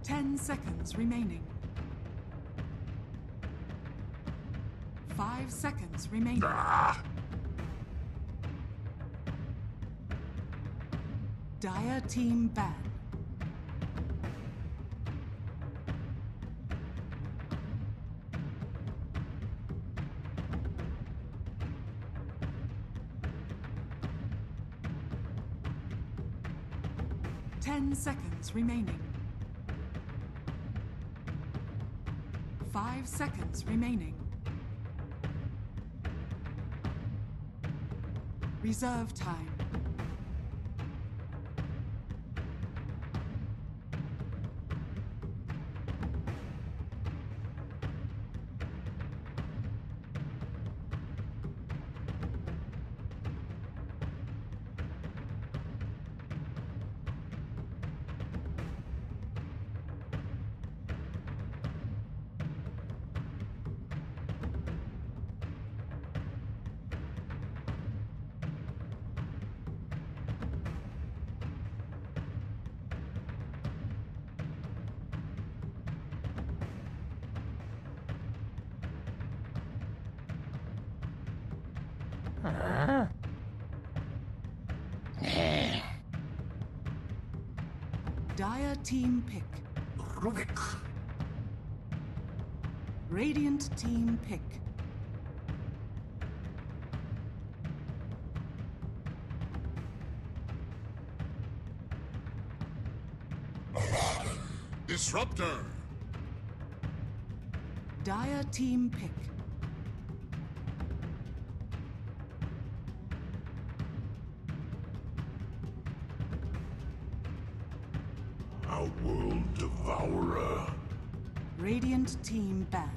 10 seconds remaining. 5 seconds remaining. Dire team ban. Seconds remaining. 5 seconds remaining. Reserve time. Dire team pick. Rubik. Radiant team pick. Disruptor. Dire team pick. Outworld Devourer. Radiant team ban.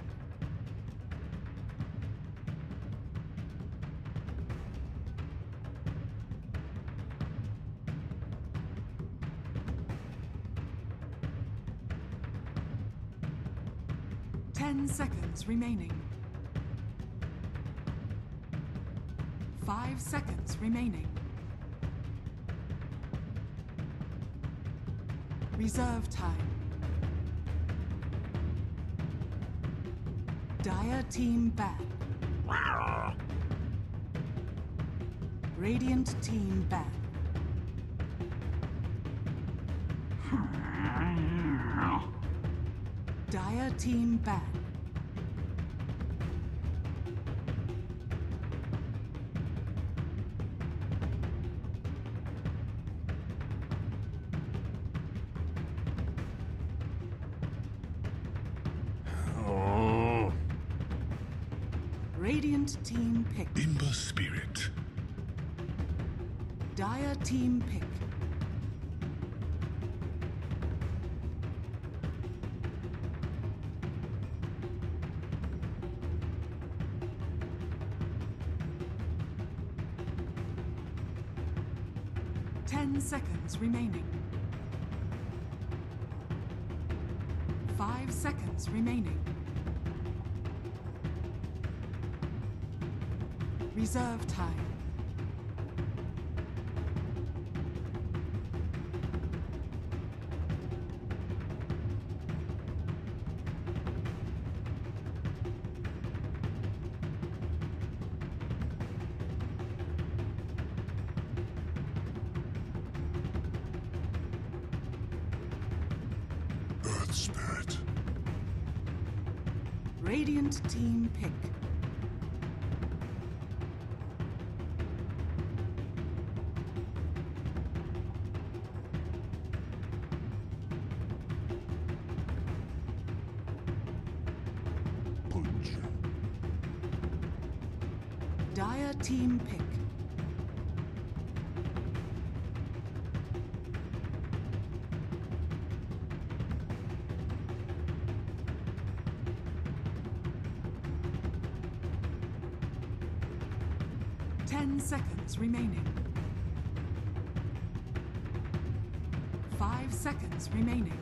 Seconds remaining. 5 seconds remaining. Reserve time. Dire team ban. Radiant team ban. Dire team ban. Radiant team pick. Imber Spirit. Dire team pick. Seconds remaining. 5 seconds remaining. Reserve time. Spirit. Radiant team pick. Punch. Dire team pick. Seconds remaining. 5 seconds remaining.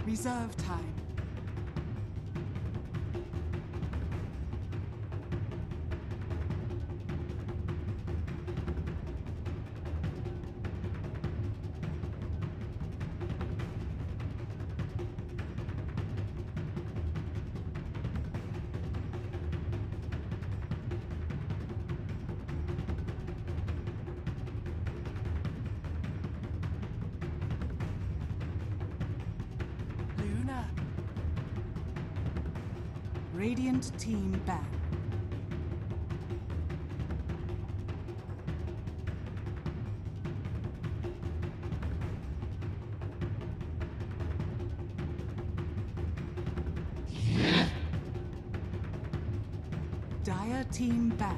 Reserve time. Radiant team ban. Dire team ban.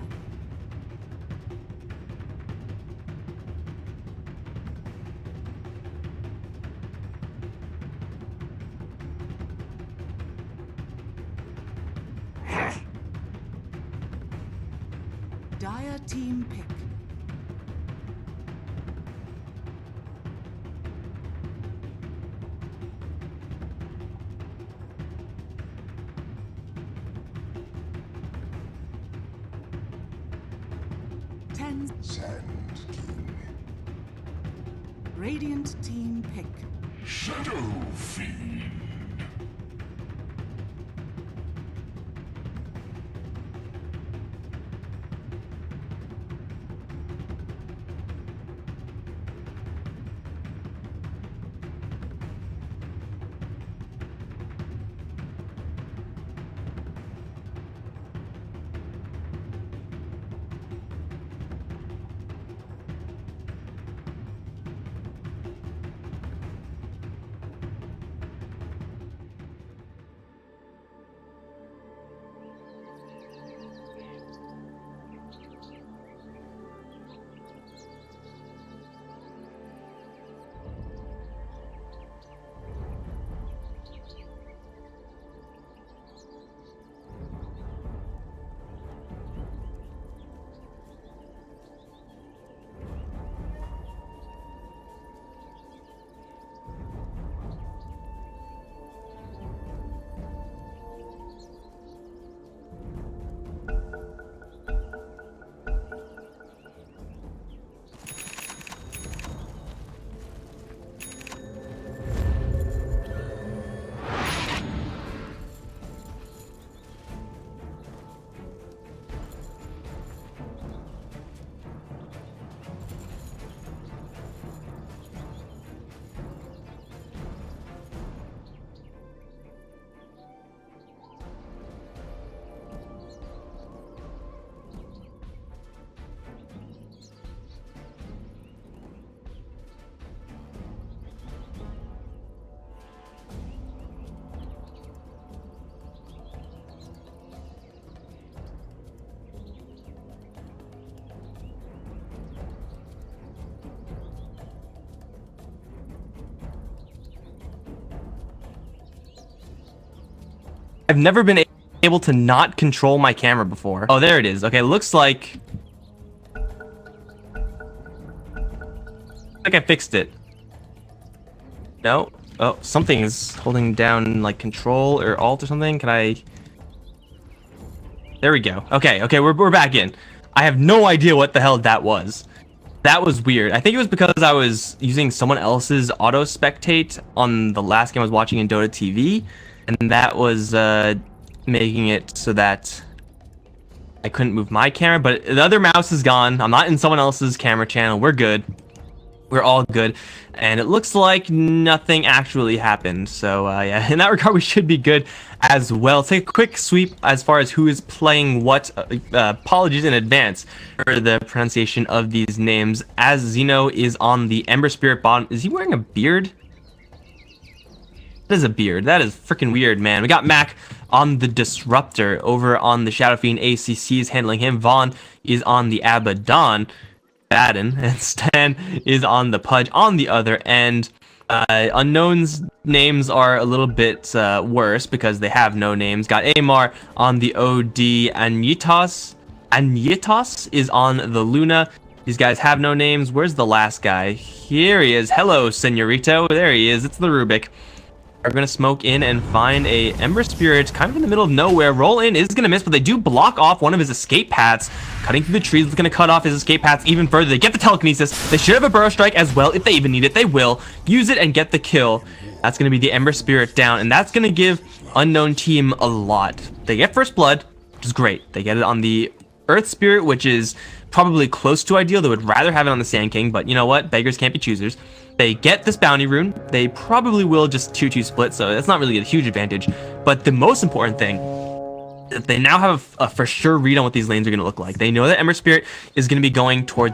Dire team pick. Sand King. Radiant team pick. Shadow Fiend. I've never been able to not control my camera before. Oh, there it is. Okay, looks like I fixed it. No? Oh, something is holding down like control or alt or something. Can I? There we go. Okay, we're back in. I have no idea what the hell that was. That was weird. I think it was because I was using someone else's auto spectate on the last game I was watching in Dota TV, and that was making it so that I couldn't move my camera. But the other mouse is gone. I'm not in someone else's camera channel. We're good. We're all good, and it looks like nothing actually happened. So yeah, in that regard, we should be good as well. Take a quick sweep as far as who is playing what. Apologies in advance for the pronunciation of these names. As Zeno is on the Ember Spirit bottom. Is he wearing a beard? That is a beard. That is freaking weird, man. We got Mac on the Disruptor over on the Shadow Fiend. ACC is handling him. Vaughn is on the Abaddon. Baden, and Stan is on the Pudge on the other end. Unknown's names are a little bit worse because they have no names. Got Amar on the OD. Anyitos is on the Luna. These guys have no names. Where's the last guy? Here he is. Hello, Senorito. There he is. It's the Rubik. Are gonna smoke in and find a Ember Spirit kind of in the middle of nowhere. Roll in is gonna miss, but they do block off one of his escape paths. Cutting through the trees is gonna cut off his escape paths even further. They get the telekinesis. They should have a burrow strike as well if they even need it. They will use it and get the kill. That's gonna be the Ember Spirit down, and that's gonna give Unknown team a lot. They get first blood, which is great. They get it on the Earth Spirit, which is probably close to ideal. They would rather have it on the Sand King, but you know what? Beggars can't be choosers. They get this bounty rune. They probably will just 2-2 split, so that's not really a huge advantage. But the most important thing they now have a for sure read on what these lanes are going to look like. They know that Ember Spirit is going to be going toward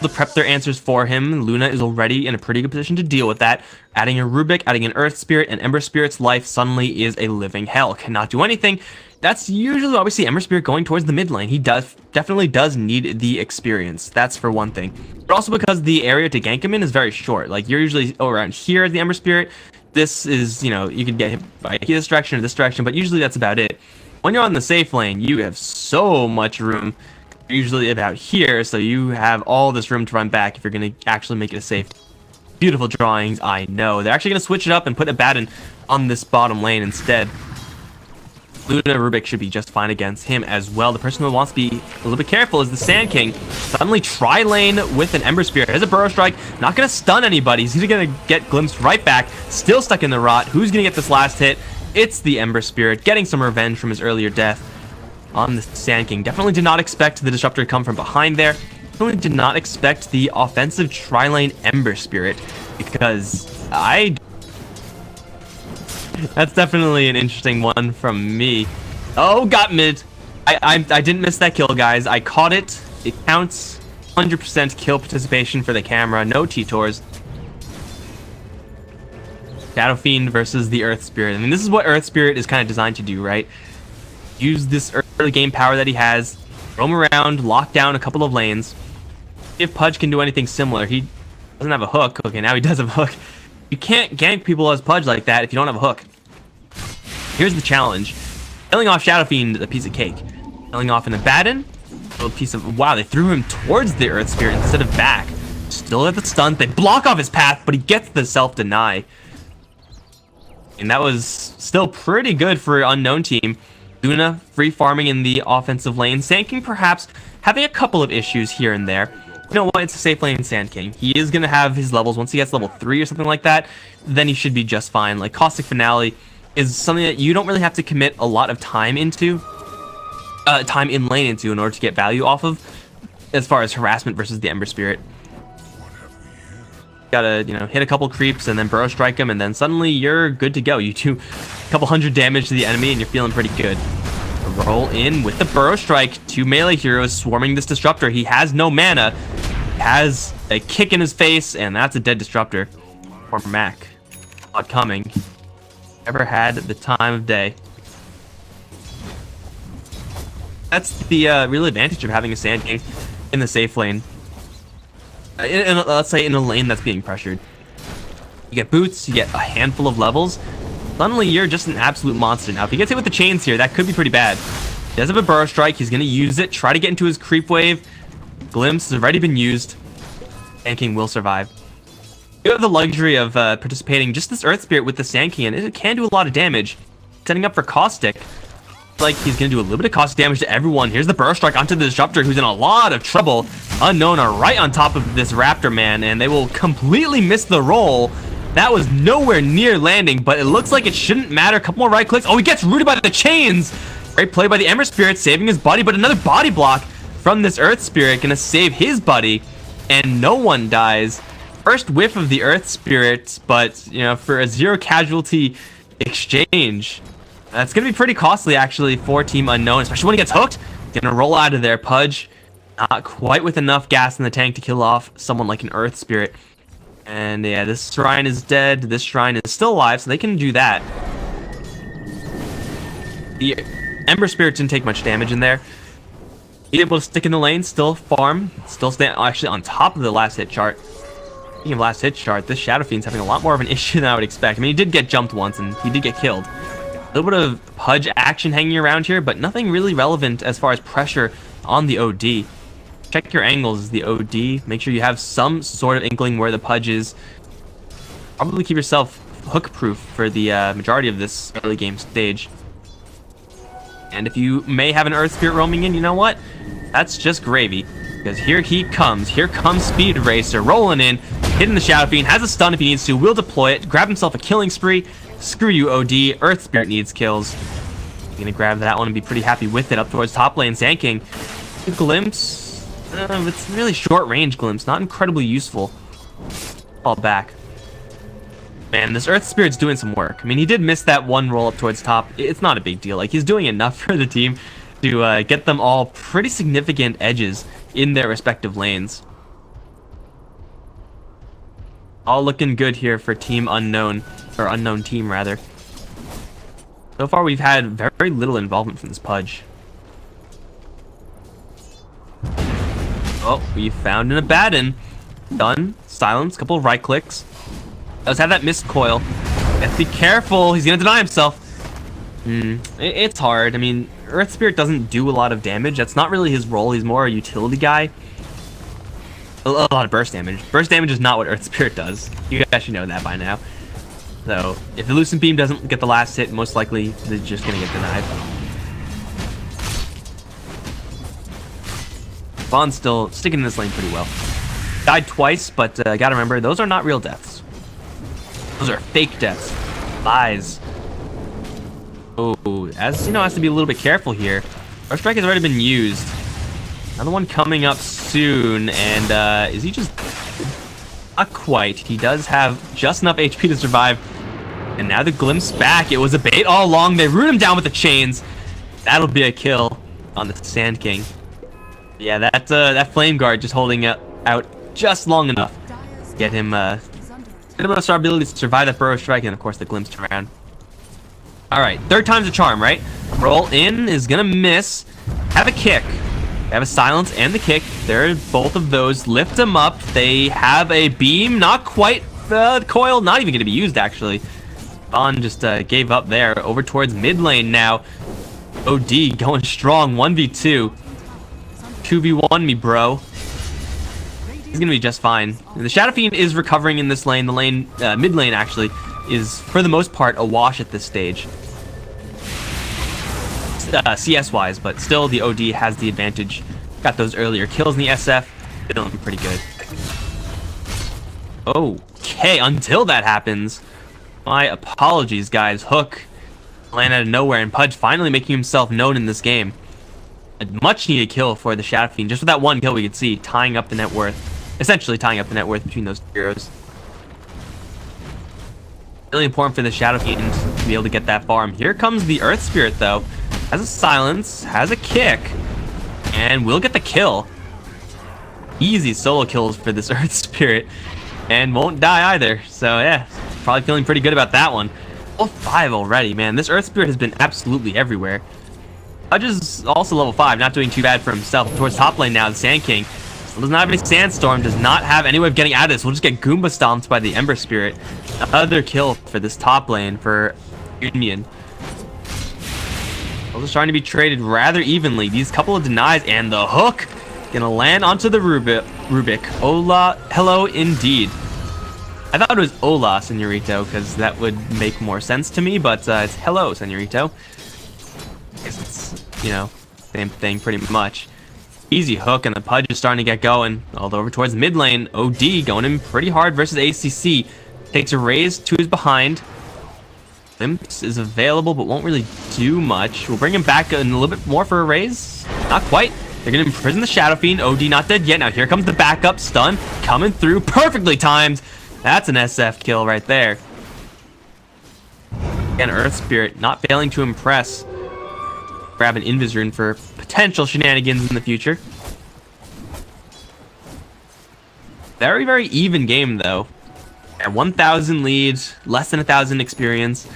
to prep their answers for him. Luna is already in a pretty good position to deal with that. Adding a Rubik, adding an Earth Spirit, and Ember Spirit's life suddenly is a living hell. Cannot do anything. That's usually why we see Ember Spirit going towards the mid lane. He definitely does need the experience. That's for one thing. But also because the area to gank him in is very short. Like, you're usually around here as the Ember Spirit. This is, you know, you could get hit by this direction or this direction, but usually that's about it. When you're on the safe lane, you have so much room. Usually about here, so you have all this room to run back if you're going to actually make it a safe. Beautiful drawings, I know. They're actually going to switch it up and put a Baden on this bottom lane instead. Luna Rubik should be just fine against him as well. The person who wants to be a little bit careful is the Sand King. Suddenly tri-lane with an Ember Spirit. There's a Burrow Strike. Not going to stun anybody. He's going to get glimpsed right back. Still stuck in the rot. Who's going to get this last hit? It's the Ember Spirit, getting some revenge from his earlier death on the Sand King. Definitely did not expect the Disruptor to come from behind there. Definitely did not expect the offensive tri-lane Ember Spirit, because that's definitely an interesting one from me. Oh, got mid. I didn't miss that kill, guys. I caught it. It counts. 100% kill participation for the camera. No T-Tors. Shadow Fiend versus the Earth Spirit. I mean, this is what Earth Spirit is kind of designed to do, right? Use this early game power that he has, roam around, lock down a couple of lanes. If Pudge can do anything similar, he doesn't have a hook. Okay, now he does have a hook. You can't gank people as Pudge like that if you don't have a hook. Here's the challenge. Killing off Shadow Fiend is a piece of cake. Killing off an Abaddon, a little piece of... Wow, they threw him towards the Earth Spirit instead of back. Still at the stunt. They block off his path, but he gets the self-deny. And that was still pretty good for an unknown team. Luna free farming in the offensive lane. Sand King perhaps having a couple of issues here and there. You know what? It's a safe lane Sand King. He is going to have his levels. Once he gets level 3 or something like that, then he should be just fine. Like, Caustic Finale is something that you don't really have to commit a lot of time into, time in lane into, in order to get value off of, as far as harassment versus the Ember Spirit. Gotta, you know, hit a couple creeps and then Burrow Strike him, and then suddenly you're good to go. You do a couple hundred damage to the enemy and you're feeling pretty good. Roll in with the Burrow Strike. 2 melee heroes swarming this Disruptor. He has no mana. He has a kick in his face, and that's a dead Disruptor. Poor Mac. Not coming. Never had the time of day. That's the real advantage of having a Sand King in the safe lane. Let's say in a lane that's being pressured. You get boots, you get a handful of levels. Suddenly you're just an absolute monster. Now if he gets hit with the chains here, that could be pretty bad. He does have a Burrow Strike. He's going to use it, try to get into his creep wave. Glimpse has already been used. Sand King will survive. You have the luxury of participating just this Earth Spirit with the Sand King, and it can do a lot of damage. Setting up for Caustic. Like he's gonna do a little bit of caustic damage to everyone. Here's the Burrow Strike onto the Disruptor, who's in a lot of trouble. Unknown are right on top of this Raptor man, and they will completely miss the roll. That was nowhere near landing, but it looks like it shouldn't matter. A couple more right clicks. Oh, he gets rooted by the chains. Great play by the Ember Spirit, saving his buddy, but another body block from this Earth Spirit, gonna save his buddy, and no one dies. First whiff of the Earth Spirit, but you know, for a 0 casualty exchange, that's going to be pretty costly, actually, for Team Unknown, especially when he gets hooked. Going to roll out of there. Pudge, not quite with enough gas in the tank to kill off someone like an Earth Spirit. And yeah, this Shrine is dead. This Shrine is still alive, so they can do that. The Ember Spirit didn't take much damage in there. He's able to stick in the lane, still farm, still stay actually on top of the last hit chart. Speaking of last hit chart, this Shadow Fiend's having a lot more of an issue than I would expect. I mean, he did get jumped once, and he did get killed. A little bit of Pudge action hanging around here, but nothing really relevant as far as pressure on the OD. Check your angles as the OD. Make sure you have some sort of inkling where the Pudge is. Probably keep yourself hook proof for the majority of this early game stage. And if you may have an Earth Spirit roaming in, you know what? That's just gravy. Because here he comes. Here comes Speed Racer rolling in, hitting the Shadow Fiend, has a stun if he needs to, will deploy it, grab himself a killing spree. Screw you, OD. Earth Spirit needs kills. You're gonna grab that one and be pretty happy with it up towards top lane. Sand King. Glimpse. It's really short range glimpse, not incredibly useful. Fall back. Man, this Earth Spirit's doing some work. I mean, he did miss that one roll up towards top. It's not a big deal. Like, he's doing enough for the team to get them all pretty significant edges in their respective lanes. All looking good here for Team Unknown, or Unknown Team, rather. So far, we've had very little involvement from this Pudge. Oh, we found an Abaddon. Done. Silence. Couple of right clicks. Does have that missed coil. Have to be careful. He's gonna deny himself. It's hard. I mean, Earth Spirit doesn't do a lot of damage. That's not really his role. He's more a utility guy. A lot of burst damage. Burst damage is not what Earth Spirit does. You guys should know that by now. So, if the Lucent Beam doesn't get the last hit, most likely they're just gonna get denied. Vaughn's still sticking in this lane pretty well. Died twice, but gotta remember, those are not real deaths. Those are fake deaths. Lies. Oh, as you know, has to be a little bit careful here. Our strike has already been used. Another one coming up soon, and is he just... Not quite. He does have just enough HP to survive. And now the glimpse back. It was a bait all along. They root him down with the chains. That'll be a kill on the Sand King. Yeah, that Flame Guard just holding out just long enough. Get him enough ability to survive that Burrow Strike, and of course the glimpse around. Alright, third time's a charm, right? Roll in is gonna miss. Have a kick. Have a silence and the kick. There are both of those. Lift them up. They have a beam. Not quite. The coil not even gonna be used, actually. Vaughn just gave up there. Over towards mid lane now. OD going strong. 1v2. 2v1 me, bro. He's gonna be just fine. And the Shadow Fiend is recovering in this lane. The lane, mid lane actually, is for the most part a wash at this stage. CS wise, but still the OD has the advantage. Got those earlier kills in the SF. Feeling pretty good. Okay, until that happens. My apologies, guys. Hook land out of nowhere, and Pudge finally making himself known in this game. A much needed kill for the Shadow Fiend. Just with that one kill, we could see tying up the net worth. Essentially tying up the net worth between those heroes. Really important for the Shadow Fiend to be able to get that farm. Here comes the Earth Spirit, though. Has a silence, has a kick, and will get the kill. Easy solo kills for this Earth Spirit, and won't die either. So yeah, probably feeling pretty good about that one. Level 5 already, man. This Earth Spirit has been absolutely everywhere. Pudge is also level 5, not doing too bad for himself. Towards top lane now, the Sand King. Still does not have any Sandstorm, does not have any way of getting out of this. We'll just get Goomba stomped by the Ember Spirit. Another kill for this top lane for Union. Also trying to be traded rather evenly. These couple of denies, and the hook gonna land onto the Rubik. Hola, hello indeed. I thought it was hola, senorito, because that would make more sense to me, but it's hello, senorito. I guess it's, you know, same thing pretty much. Easy hook, and the Pudge is starting to get going. Although over towards mid lane, OD going in pretty hard versus ACC. Takes a raise to his behind. Glimpse is available, but won't really do much. We'll bring him back a little bit more for a raise. Not quite. They're going to imprison the Shadow Fiend. OD not dead yet. Now here comes the backup stun. Coming through. Perfectly timed. That's an SF kill right there. Again, Earth Spirit not failing to impress. Grab an Invis rune for potential shenanigans in the future. Very, very even game, though. 1,000 leads, less than 1,000 experience.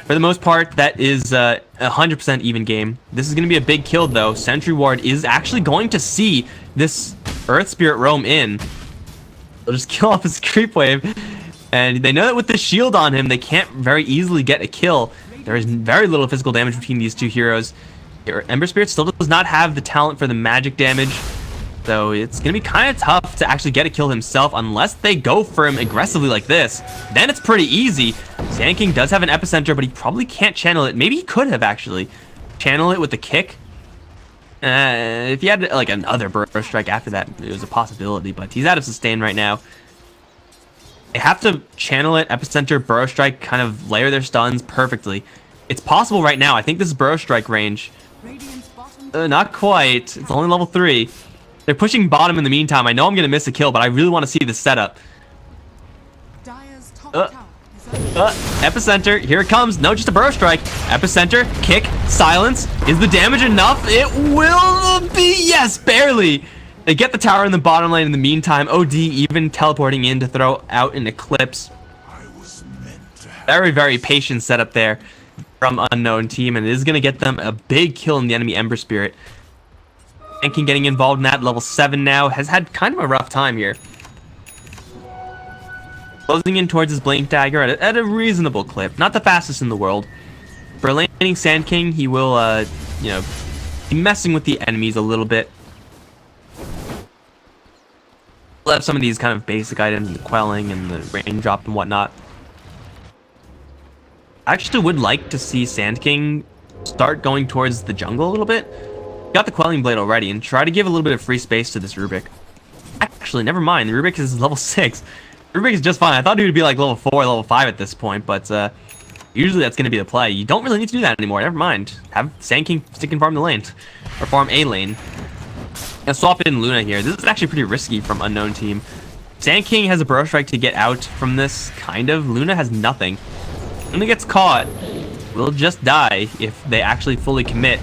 For the most part, that is a 100% even game. This is going to be a big kill, though. Sentry Ward is actually going to see this Earth Spirit roam in. They'll just kill off his creep wave. And they know that with the shield on him, they can't very easily get a kill. There is very little physical damage between these two heroes. Ember Spirit still does not have the talent for the magic damage. So it's going to be kind of tough to actually get a kill himself unless they go for him aggressively like this. Then it's pretty easy. Sand King does have an epicenter, but he probably can't channel it. Maybe he could have actually. Channel it with the kick. If he had like another burrow strike after that, it was a possibility, but he's out of sustain right now. They have to channel it, epicenter, burrow strike, kind of layer their stuns perfectly. It's possible right now. I think this is burrow strike range. Not quite. It's only level 3. They're pushing bottom in the meantime. I know I'm going to miss a kill, but I really want to see the setup. Epicenter, here it comes. No, just a burrow strike. Epicenter, kick, silence. Is the damage enough? It will be, yes, barely. They get the tower in the bottom lane in the meantime. OD even teleporting in to throw out an Eclipse. Very, very patient setup there from Unknown team, and it is going to get them a big kill in the enemy Ember Spirit. Ankin getting involved in that, level 7 now, has had kind of a rough time here. Closing in towards his Blink Dagger at a reasonable clip. Not the fastest in the world. For laning Sand King, he will, you know, be messing with the enemies a little bit. We'll have some of these kind of basic items, the quelling and the raindrop and whatnot. I actually would like to see Sand King start going towards the jungle a little bit. Got the Quelling Blade already, and try to give a little bit of free space to this Rubik. Actually, never mind. The Rubik is level 6. Rubik is just fine. I thought he would be like level 4, level 5 at this point, but usually that's going to be the play. You don't really need to do that anymore. Never mind. Have Sand King stick and farm the lane, or farm a lane. And swap in Luna here. This is actually pretty risky from Unknown team. Sand King has a Burrow Strike to get out from this, kind of. Luna has nothing. Luna gets caught, will just die if they actually fully commit.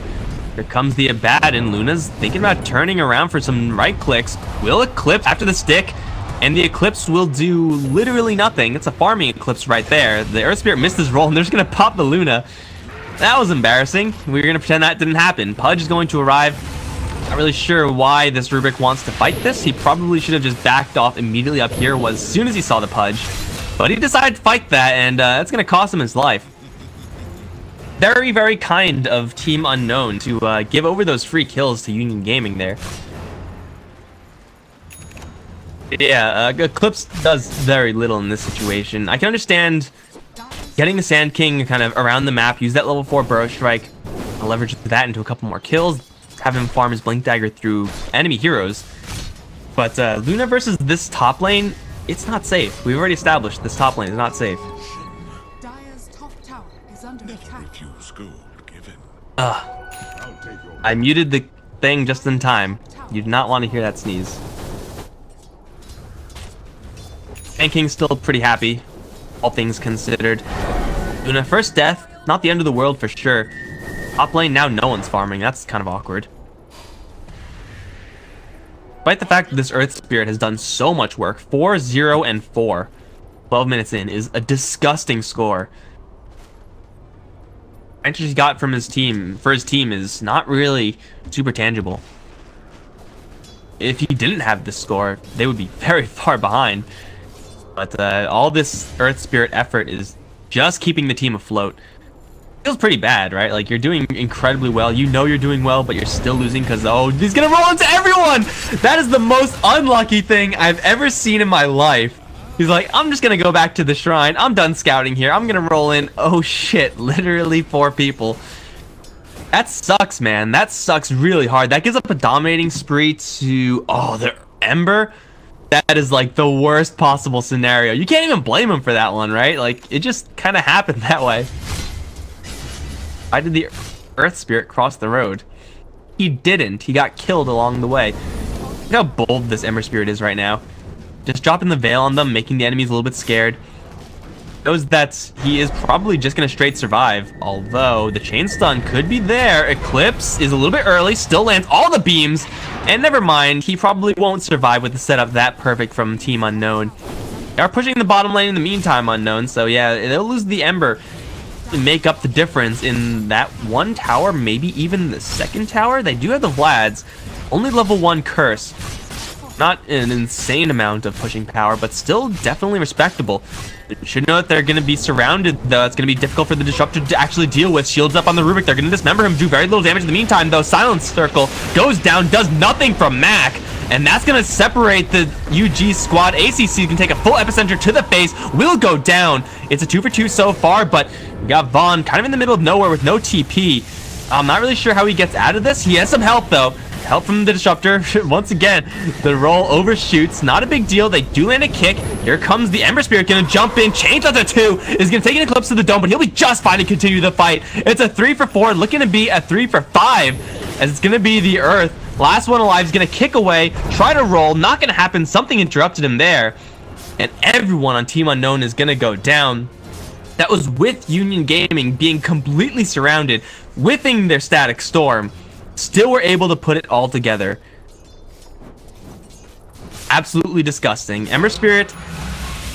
Here comes the Abaddon. Luna's thinking about turning around for some right clicks. Will Eclipse after the stick, and the Eclipse will do literally nothing. It's a farming Eclipse right there. The Earth Spirit missed his roll, and they're just going to pop the Luna. That was embarrassing. We're going to pretend that didn't happen. Pudge is going to arrive. Not really sure why this Rubik wants to fight this. He probably should have just backed off immediately up here as soon as he saw the Pudge. But he decided to fight that, and it's going to cost him his life. Very, very kind of Team Unknown to give over those free kills to Union Gaming there. Yeah, Eclipse does very little in this situation. I can understand getting the Sand King kind of around the map, use that level 4 Burrow Strike, leverage that into a couple more kills, have him farm his Blink Dagger through enemy heroes. But Luna versus this top lane, it's not safe. We've already established this top lane is not safe. Dire's top tower is under attack. I muted the thing just in time. You do not want to hear that sneeze. Sand King's still pretty happy, all things considered. Luna, first death, not the end of the world for sure. Top lane, now no one's farming. That's kind of awkward. Despite the fact that this Earth Spirit has done so much work, 4, 0, and 4, 12 minutes in, is a disgusting score. The advantage he got from his team, for his team, is not really super tangible. If he didn't have this score, they would be very far behind. But all this Earth Spirit effort is just keeping the team afloat. Feels pretty bad, right? Like, you're doing incredibly well. You know you're doing well, but you're still losing because, oh, he's gonna roll into everyone! That is the most unlucky thing I've ever seen in my life. He's like, I'm just gonna go back to the shrine. I'm done scouting here. I'm gonna roll in. Oh shit, literally 4 people. That sucks, man. That sucks really hard. That gives up a dominating spree to, oh, the Ember. That is like the worst possible scenario. You can't even blame him for that one, right? Like, it just kind of happened that way. Why did the Earth Spirit cross the road? He didn't. He got killed along the way. Look how bold this Ember Spirit is right now. Just dropping the veil on them, making the enemies a little bit scared. Knows that he is probably just going to straight survive. Although, the chain stun could be there. Eclipse is a little bit early, still lands all the beams. And never mind, he probably won't survive with the setup that perfect from Team Unknown. They are pushing the bottom lane in the meantime, Unknown. So yeah, they'll lose the Ember. Make up the difference in that one tower, maybe even the second tower. They do have the Vlads. Only level 1 curse. Not an insane amount of pushing power, but still definitely respectable. Should know that they're going to be surrounded, though. It's going to be difficult for the Disruptor to actually deal with. Shields up on the Rubik. They're going to dismember him, do very little damage in the meantime, though. Silence Circle goes down, does nothing from Mac. And that's going to separate the UG squad. ACC can take a full epicenter to the face. Will go down. It's a 2 for 2 so far, but we got Vaughn kind of in the middle of nowhere with no TP. I'm not really sure how he gets out of this. He has some help, though. Help from the Disruptor. Once again, the roll overshoots. Not a big deal. They do land a kick. Here comes the Ember Spirit. Going to jump in. Change out to 2. Is going to take an Eclipse to the dome, but he'll be just fine to continue the fight. It's a 3 for 4. Looking to be a 3 for 5. As it's going to be the Earth. Last one alive is going to kick away. Try to roll. Not going to happen. Something interrupted him there. And everyone on Team Unknown is going to go down. That was with Union Gaming being completely surrounded, whiffing their static storm. Still were able to put it all together. Absolutely disgusting. Ember Spirit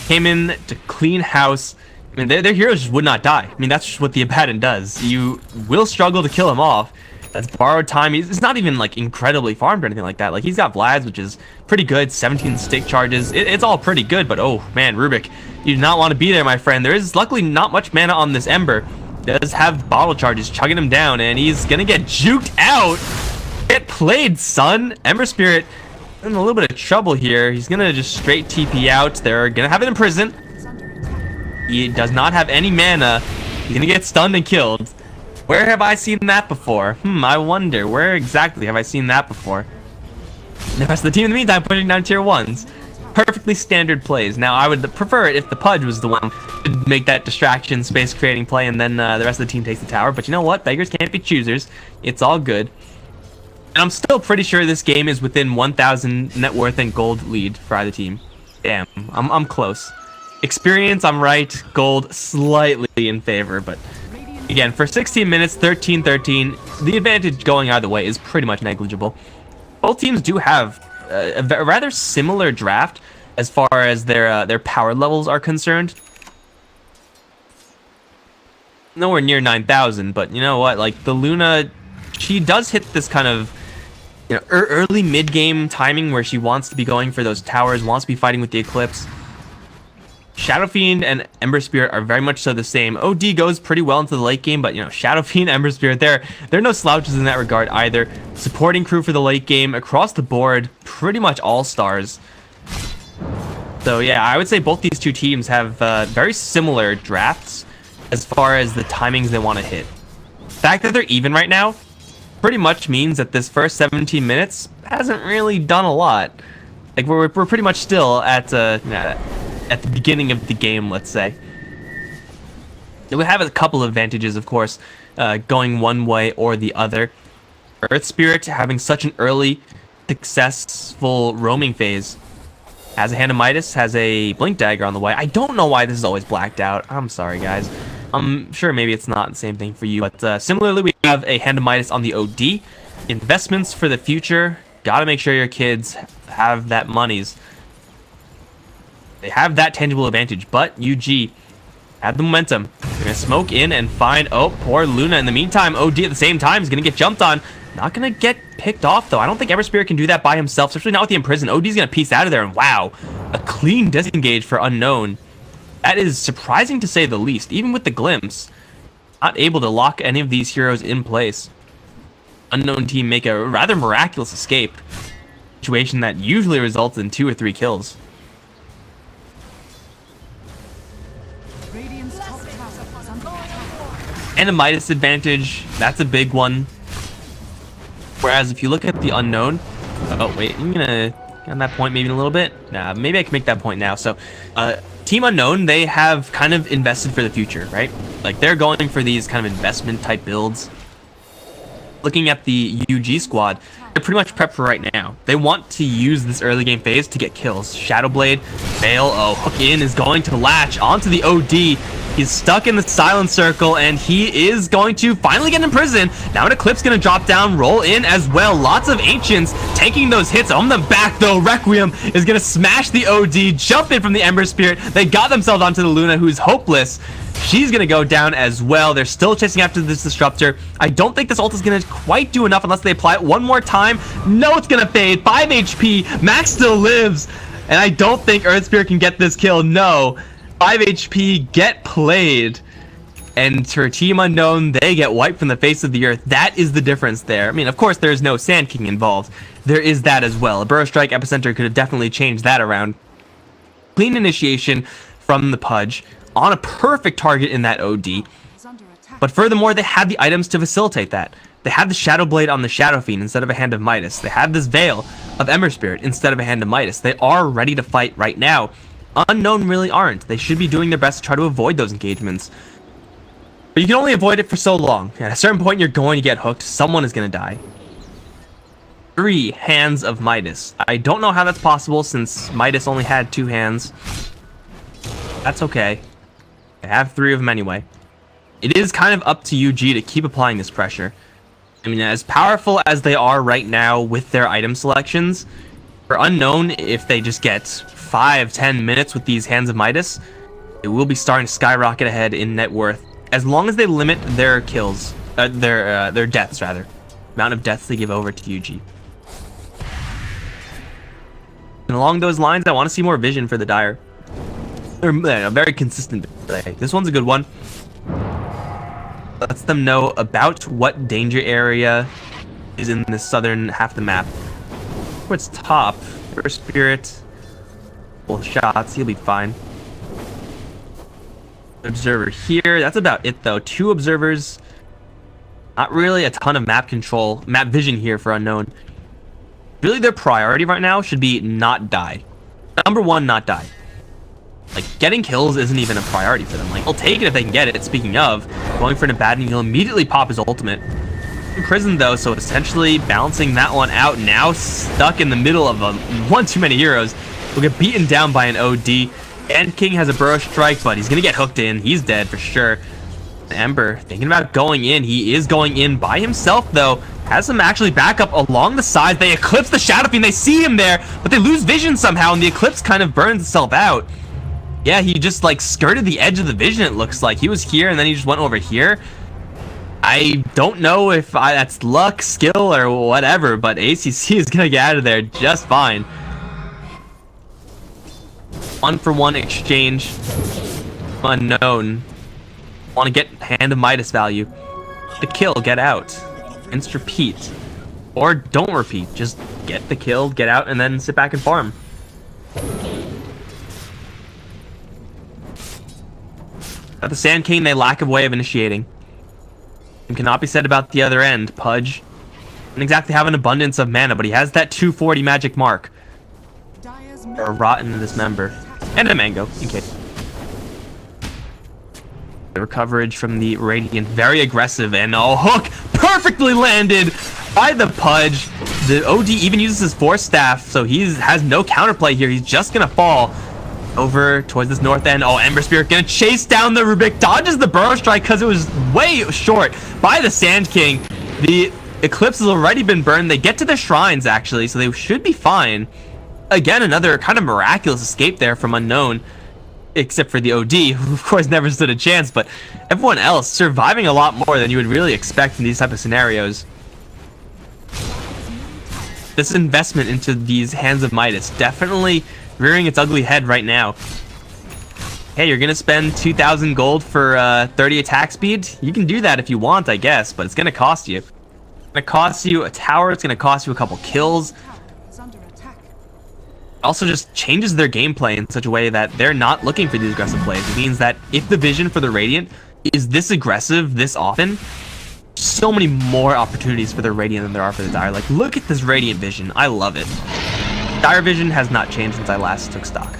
came in to clean house. I mean, their heroes just would not die. I mean, that's just what the Abaddon does. You will struggle to kill him off. That's borrowed time. It's not even like incredibly farmed or anything like that. Like, he's got Vlad's, which is pretty good. 17 stick charges. It's all pretty good, but oh man, Rubik, you do not want to be there, my friend. There is luckily not much mana on this Ember. Does have bottle charges chugging him down, and he's gonna get juked out. Get played, son. Ember Spirit in a little bit of trouble here. He's gonna just straight TP out. They're gonna have it in prison. He does not have any mana. He's gonna get stunned and killed. Where have I seen that before? I wonder. Where exactly have I seen that before? The rest of the team in the meantime pushing down tier 1s. Perfectly standard plays. Now, I would prefer it if the Pudge was the one to make that distraction, space creating play, and then the rest of the team takes the tower. But you know what? Beggars can't be choosers. It's all good. And I'm still pretty sure this game is within 1,000 net worth and gold lead for either team. Damn, I'm close. Experience, I'm right. Gold, slightly in favor, but again, for 16 minutes, 13-13, the advantage going either way is pretty much negligible. Both teams do have a rather similar draft as far as their power levels are concerned. Nowhere near 9,000, but you know what? Like, the Luna, she does hit this kind of, you know, early mid-game timing where she wants to be going for those towers, wants to be fighting with the Eclipse. Shadow Fiend and Ember Spirit are very much so the same. OD goes pretty well into the late game, but you know, Shadow Fiend, Ember Spirit, they're no slouches in that regard either. Supporting crew for the late game across the board, pretty much all stars. So yeah, I would say both these two teams have very similar drafts as far as the timings they want to hit. The fact that they're even right now pretty much means that this first 17 minutes hasn't really done a lot. Like, we're pretty much still at the beginning of the game, let's say. It would have a couple of advantages, of course, going one way or the other. Earth Spirit having such an early, successful roaming phase. Has a Hand of Midas, has a Blink Dagger on the way. I don't know why this is always blacked out. I'm sorry, guys. I'm sure maybe it's not the same thing for you, but similarly, we have a Hand of Midas on the OD. Investments for the future. Gotta make sure your kids have that monies. They have that tangible advantage, but UG have the momentum. They're going to smoke in and find, oh, poor Luna. In the meantime, OD at the same time is going to get jumped on. Not going to get picked off, though. I don't think Ember Spirit can do that by himself, especially not with the Imprison. OD's going to piece out of there, and wow, a clean disengage for Unknown. That is surprising to say the least, even with the glimpse. Not able to lock any of these heroes in place. Unknown team make a rather miraculous escape. Situation that usually results in 2 or 3 kills. And a Midas advantage, that's a big one. Whereas if you look at the Unknown, oh wait, I'm gonna get on that point maybe in a little bit. Nah, maybe I can make that point now. So Team Unknown, they have kind of invested for the future, right? Like, they're going for these kind of investment type builds. Looking at the UG squad, they're pretty much prepped for right now. They want to use this early game phase to get kills. Shadowblade, Veil, oh, hook in is going to latch onto the OD. He's stuck in the silent circle, and he is going to finally get in prison. Now an Eclipse going to drop down, roll in as well. Lots of Ancients taking those hits on the back, though. Requiem is going to smash the OD, jump in from the Ember Spirit. They got themselves onto the Luna, who's hopeless. She's going to go down as well. They're still chasing after this Disruptor. I don't think this ult is going to quite do enough unless they apply it one more time. No, it's going to fade. 5 HP. Max still lives. And I don't think Earth Spirit can get this kill. No. 5 HP, get played. And for Team Unknown, they get wiped from the face of the earth. That is the difference there. I mean, of course, there's no Sand King involved. There is that as well. A Burrow Strike Epicenter could have definitely changed that around. Clean initiation from the Pudge on a perfect target in that OD. But furthermore, they had the items to facilitate that. They had the Shadow Blade on the Shadow Fiend instead of a Hand of Midas. They had this Veil of Ember Spirit instead of a Hand of Midas. They are ready to fight right now. Unknown really aren't. They should be doing their best to try to avoid those engagements. But you can only avoid it for so long. At a certain point, you're going to get hooked. Someone is going to die. 3 Hands of Midas. I don't know how that's possible since Midas only had 2 hands. That's okay. They have 3 of them anyway. It is kind of up to UG to keep applying this pressure. I mean, as powerful as they are right now with their item selections, for Unknown, if they just get 5-10 minutes with these Hands of Midas, it will be starting to skyrocket ahead in net worth. As long as they limit their kills, their deaths rather, amount of deaths they give over to UG. And along those lines, I want to see more vision for the Dire. They're a very consistent play. This one's a good one. Lets them know about what danger area is in the southern half of the map. Towards top, First Spirit, full shots, he'll be fine. Observer here, that's about it though. 2 observers, not really a ton of map control, map vision here for Unknown. Really their priority right now should be not die. Number 1, not die. Like, getting kills isn't even a priority for them. Like, they'll take it if they can get it. Speaking of, going for an Abaddon, he'll immediately pop his ultimate. In prison though, so essentially balancing that one out now, stuck in the middle of one too many heroes. Will get beaten down by an OD. And King has a Burrow Strike, but he's gonna get hooked in. He's dead for sure. Ember thinking about going in. He is going in by himself though. Has some actually backup along the sides. They eclipse the Shadow Fiend. They see him there, but they lose vision somehow, and the eclipse kind of burns itself out. Yeah, he just like skirted the edge of the vision, it looks like. He was here and then he just went over here. I don't know if that's luck, skill, or whatever, but ACC is gonna get out of there just fine. 1-for-1 exchange. Unknown. Want to get Hand of Midas value. The kill, get out. Inst repeat. Or don't repeat. Just get the kill, get out, and then sit back and farm. At the Sand King, they lack a way of initiating. And cannot be said about the other end. Pudge doesn't exactly have an abundance of mana, but he has that 240 magic mark. Or rotten dismember. And a mango, in case. The coverage from the Radiant, very aggressive, and a hook perfectly landed by the Pudge. The OD even uses his Force Staff, so he has no counterplay here. He's just gonna fall over towards this north end. Oh, Ember Spirit gonna chase down the Rubik, dodges the Burrow Strike because it was way short by the Sand King. The Eclipse has already been burned. They get to the shrines actually, so they should be fine. Again, another kind of miraculous escape there from Unknown, except for the OD, who of course never stood a chance, but everyone else surviving a lot more than you would really expect in these type of scenarios. This investment into these Hands of Midas definitely rearing its ugly head right now. Hey, you're gonna spend 2,000 gold for 30 attack speed? You can do that if you want, I guess, but it's gonna cost you. It's gonna cost you a tower, it's gonna cost you a couple kills. Also just changes their gameplay in such a way that they're not looking for these aggressive plays. It means that if the vision for the Radiant is this aggressive this often, so many more opportunities for the Radiant than there are for the Dire. Like, look at this Radiant vision. I love it. Dire vision has not changed since I last took stock.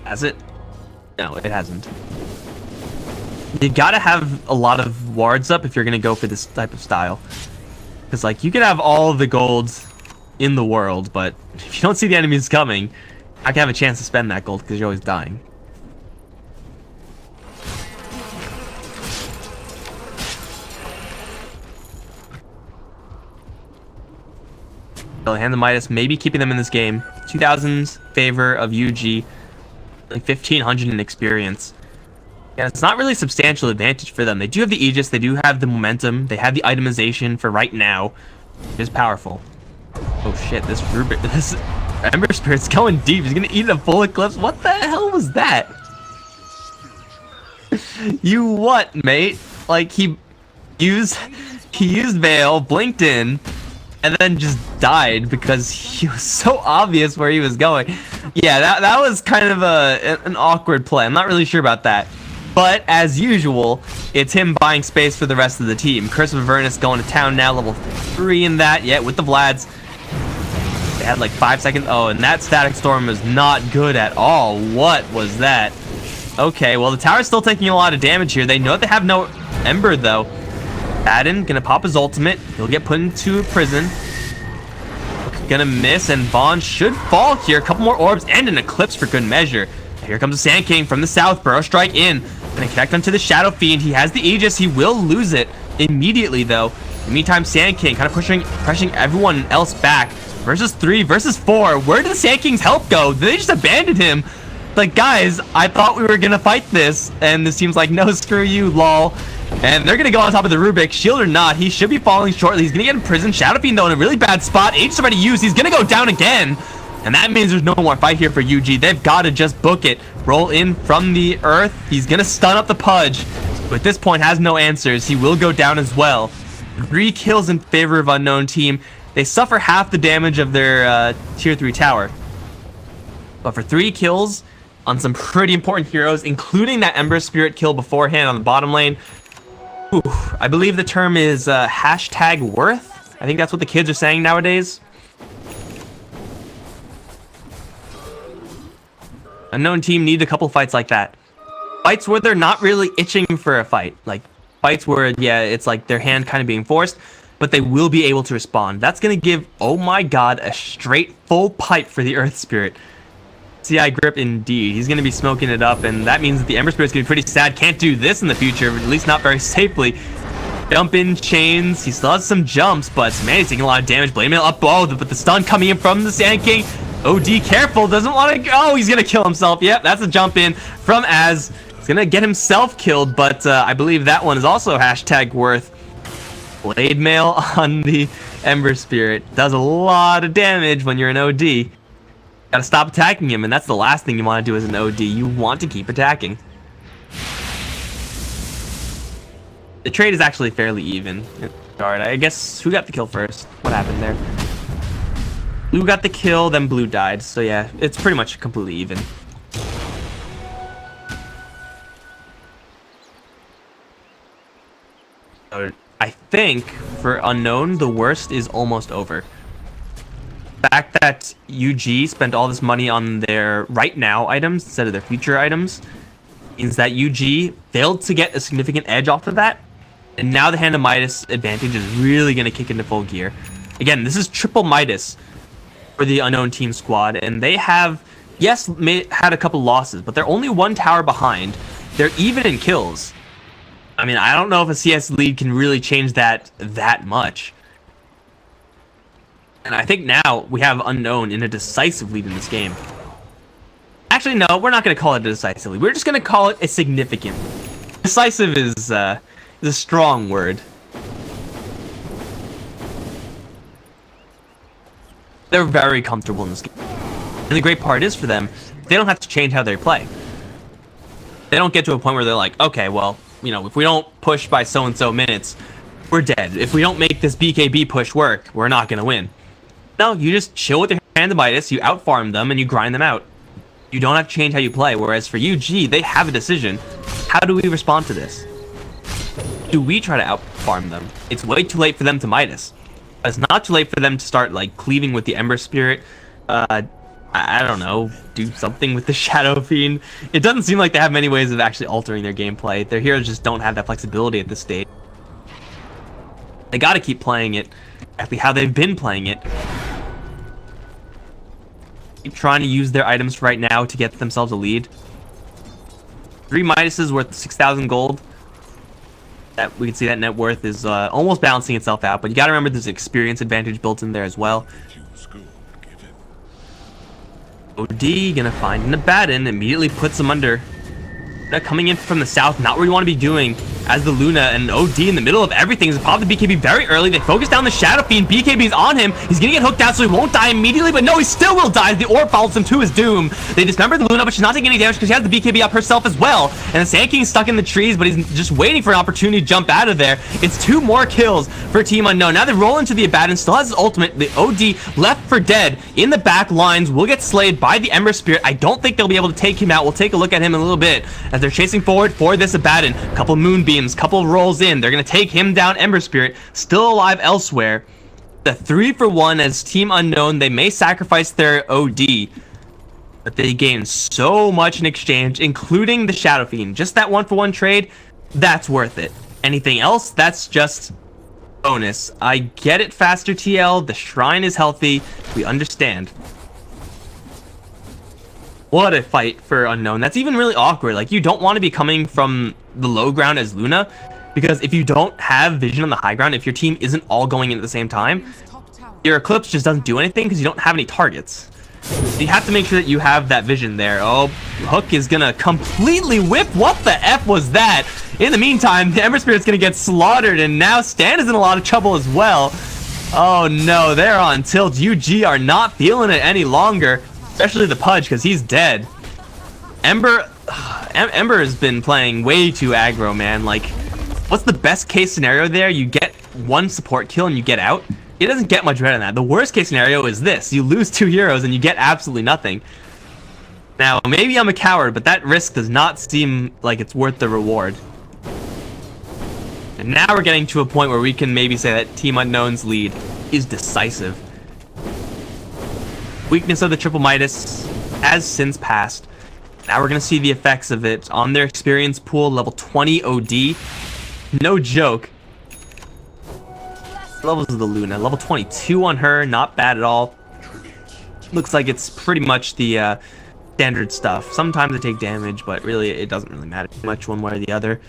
Has it? No, it hasn't. You gotta have a lot of wards up if you're gonna go for this type of style. Because, like, you could have all the golds in the world, but if you don't see the enemies coming, I can have a chance to spend that gold because you're always dying. Hand of Midas maybe keeping them in this game. 2000's favor of UG, like 1500 in experience. Yeah, it's not really a substantial advantage for them. They do have the Aegis, they do have the momentum, they have the itemization for right now. It is powerful. Oh shit, this Ember Spirit's going deep. He's gonna eat a full Eclipse. What the hell was that? You what, mate? Like, he used Veil, blinked in, and then just died because he was so obvious where he was going. Yeah, that was kind of an awkward play. I'm not really sure about that. But as usual, it's him buying space for the rest of the team. Curse of Avernus going to town now, level 3 in that. Yeah, with the Vlads. They had like 5 seconds. Oh, and that Static Storm was not good at all. What was that? Okay, well, the tower's still taking a lot of damage here. They know they have no Ember, though. Abaddon gonna pop his ultimate. He'll get put into a prison. Gonna miss, and Vaughn should fall here. A couple more orbs and an Eclipse for good measure. Here comes the Sand King from the south. Burrow strike in. Gonna connect onto the Shadow Fiend. He has the Aegis. He will lose it immediately, though. In the meantime, Sand King kind of pressuring everyone else back. Versus 3 versus 4. Where did the Sand King's help go? They just abandoned him. Like, guys, I thought we were gonna fight this, and this seems like, no, screw you, lol. And they're gonna go on top of the Rubik. Shield or not, he should be falling shortly. He's gonna get imprisoned. Shadow Fiend, though, in a really bad spot. Aegis already used. He's gonna go down again. And that means there's no more fight here for UG. They've got to just book it. Roll in from the earth. He's gonna stun up the Pudge. But at this point, has no answers. He will go down as well. 3 kills in favor of Unknown Team. They suffer half the damage of their tier 3 tower. But for 3 kills on some pretty important heroes, including that Ember Spirit kill beforehand on the bottom lane, I believe the term is hashtag worth. I think that's what the kids are saying nowadays. Unknown Team need a couple fights like that. Fights where they're not really itching for a fight. Like, fights where, yeah, it's like their hand kind of being forced, but they will be able to respond. That's going to give, oh my god, a straight full pipe for the Earth Spirit. CI grip indeed. He's going to be smoking it up, and that means that the Ember Spirit's going to be pretty sad. Can't do this in the future, at least not very safely. Jump in chains. He still has some jumps, but man, he's taking a lot of damage. Blade Mail up, but the stun coming in from the Sand King. OD careful, doesn't want to go. Oh, he's going to kill himself. Yep, that's a jump in from Az. He's going to get himself killed, but I believe that one is also hashtag worth. Blade Mail on the Ember Spirit does a lot of damage when you're an OD. Gotta stop attacking him, and that's the last thing you want to do as an OD. You want to keep attacking. The trade is actually fairly even. Alright, I guess who got the kill first? What happened there? Blue got the kill, then Blue died. So yeah, it's pretty much completely even. I think for Unknown, the worst is almost over. The fact that UG spent all this money on their right now items instead of their future items means that UG failed to get a significant edge off of that, and now the Hand of Midas advantage is really going to kick into full gear. Again, this is triple Midas for the Unknown Team squad, and they have, yes, had a couple losses, but they're only 1 tower behind. They're even in kills. I mean, I don't know if a CS lead can really change that much. And I think now we have Unknown in a decisive lead in this game. Actually, no, we're not going to call it a decisive lead. We're just going to call it a significant. Decisive is a strong word. They're very comfortable in this game. And the great part is for them, they don't have to change how they play. They don't get to a point where they're like, okay, well, you know, if we don't push by so-and-so minutes, we're dead. If we don't make this BKB push work, we're not going to win. No, you just chill with your Hand of Midas, you outfarm them, and you grind them out. You don't have to change how you play, whereas for UG, they have a decision. How do we respond to this? Do we try to outfarm them? It's way too late for them to Midas. It's not too late for them to start, like, cleaving with the Ember Spirit. I don't know, do something with the Shadow Fiend. It doesn't seem like they have many ways of actually altering their gameplay. Their heroes just don't have that flexibility at this stage. They gotta keep playing it exactly how they've been playing it. Keep trying to use their items right now to get themselves a lead. 3 Midases worth 6,000 gold. That we can see that net worth is almost balancing itself out, but you gotta remember there's an experience advantage built in there as well. OD gonna find an Abaddon, immediately puts him under. Coming in from the south, not what you want to be doing as the Luna, and OD in the middle of everything is pop the BKB very early. They focus down the Shadow Fiend. BKB's on him. He's gonna get hooked out, so he won't die immediately, but no, he still will die as the orb follows him to his doom. They dismember the Luna, but she's not taking any damage because she has the BKB up herself as well. And the Sand King's stuck in the trees, but he's just waiting for an opportunity to jump out of there. It's 2 more kills for Team Unknown. Now they roll into the Abaddon, still has his ultimate. The OD left for dead in the back lines will get slayed by the Ember Spirit. I don't think they'll be able to take him out. We'll take a look at him in a little bit as they're chasing forward for this Abaddon. Couple moonbeams, couple rolls in. They're gonna take him down. Ember Spirit still alive elsewhere. The 3-for-1 as Team Unknown. They may sacrifice their OD, but they gain so much in exchange, including the Shadow Fiend. Just that 1-for-1 trade, that's worth it. Anything else, that's just bonus. I get it, faster TL. The shrine is healthy. We understand. What a fight for Unknown. That's even really awkward. Like, you don't want to be coming from the low ground as Luna, because if you don't have vision on the high ground, if your team isn't all going in at the same time, your Eclipse just doesn't do anything because you don't have any targets. So you have to make sure that you have that vision there. Oh, Hook is gonna completely whip. What the F was that? In the meantime, the Ember Spirit's gonna get slaughtered, and now Stan is in a lot of trouble as well. Oh no, they're on tilt. UG are not feeling it any longer, especially the Pudge, because he's dead. Ember has been playing way too aggro, man. Like, what's the best case scenario there? You get one support kill and you get out. It doesn't get much better than that. The worst case scenario is this. You lose 2 heroes and you get absolutely nothing. Now, maybe I'm a coward, but that risk does not seem like it's worth the reward. And now we're getting to a point where we can maybe say that Team Unknown's lead is decisive. Weakness of the Triple Midas has since passed. Now we're going to see the effects of it on their experience pool, level 20 OD. No joke. Levels of the Luna, level 22 on her, not bad at all. Looks like it's pretty much the standard stuff. Sometimes they take damage, but really it doesn't really matter much one way or the other.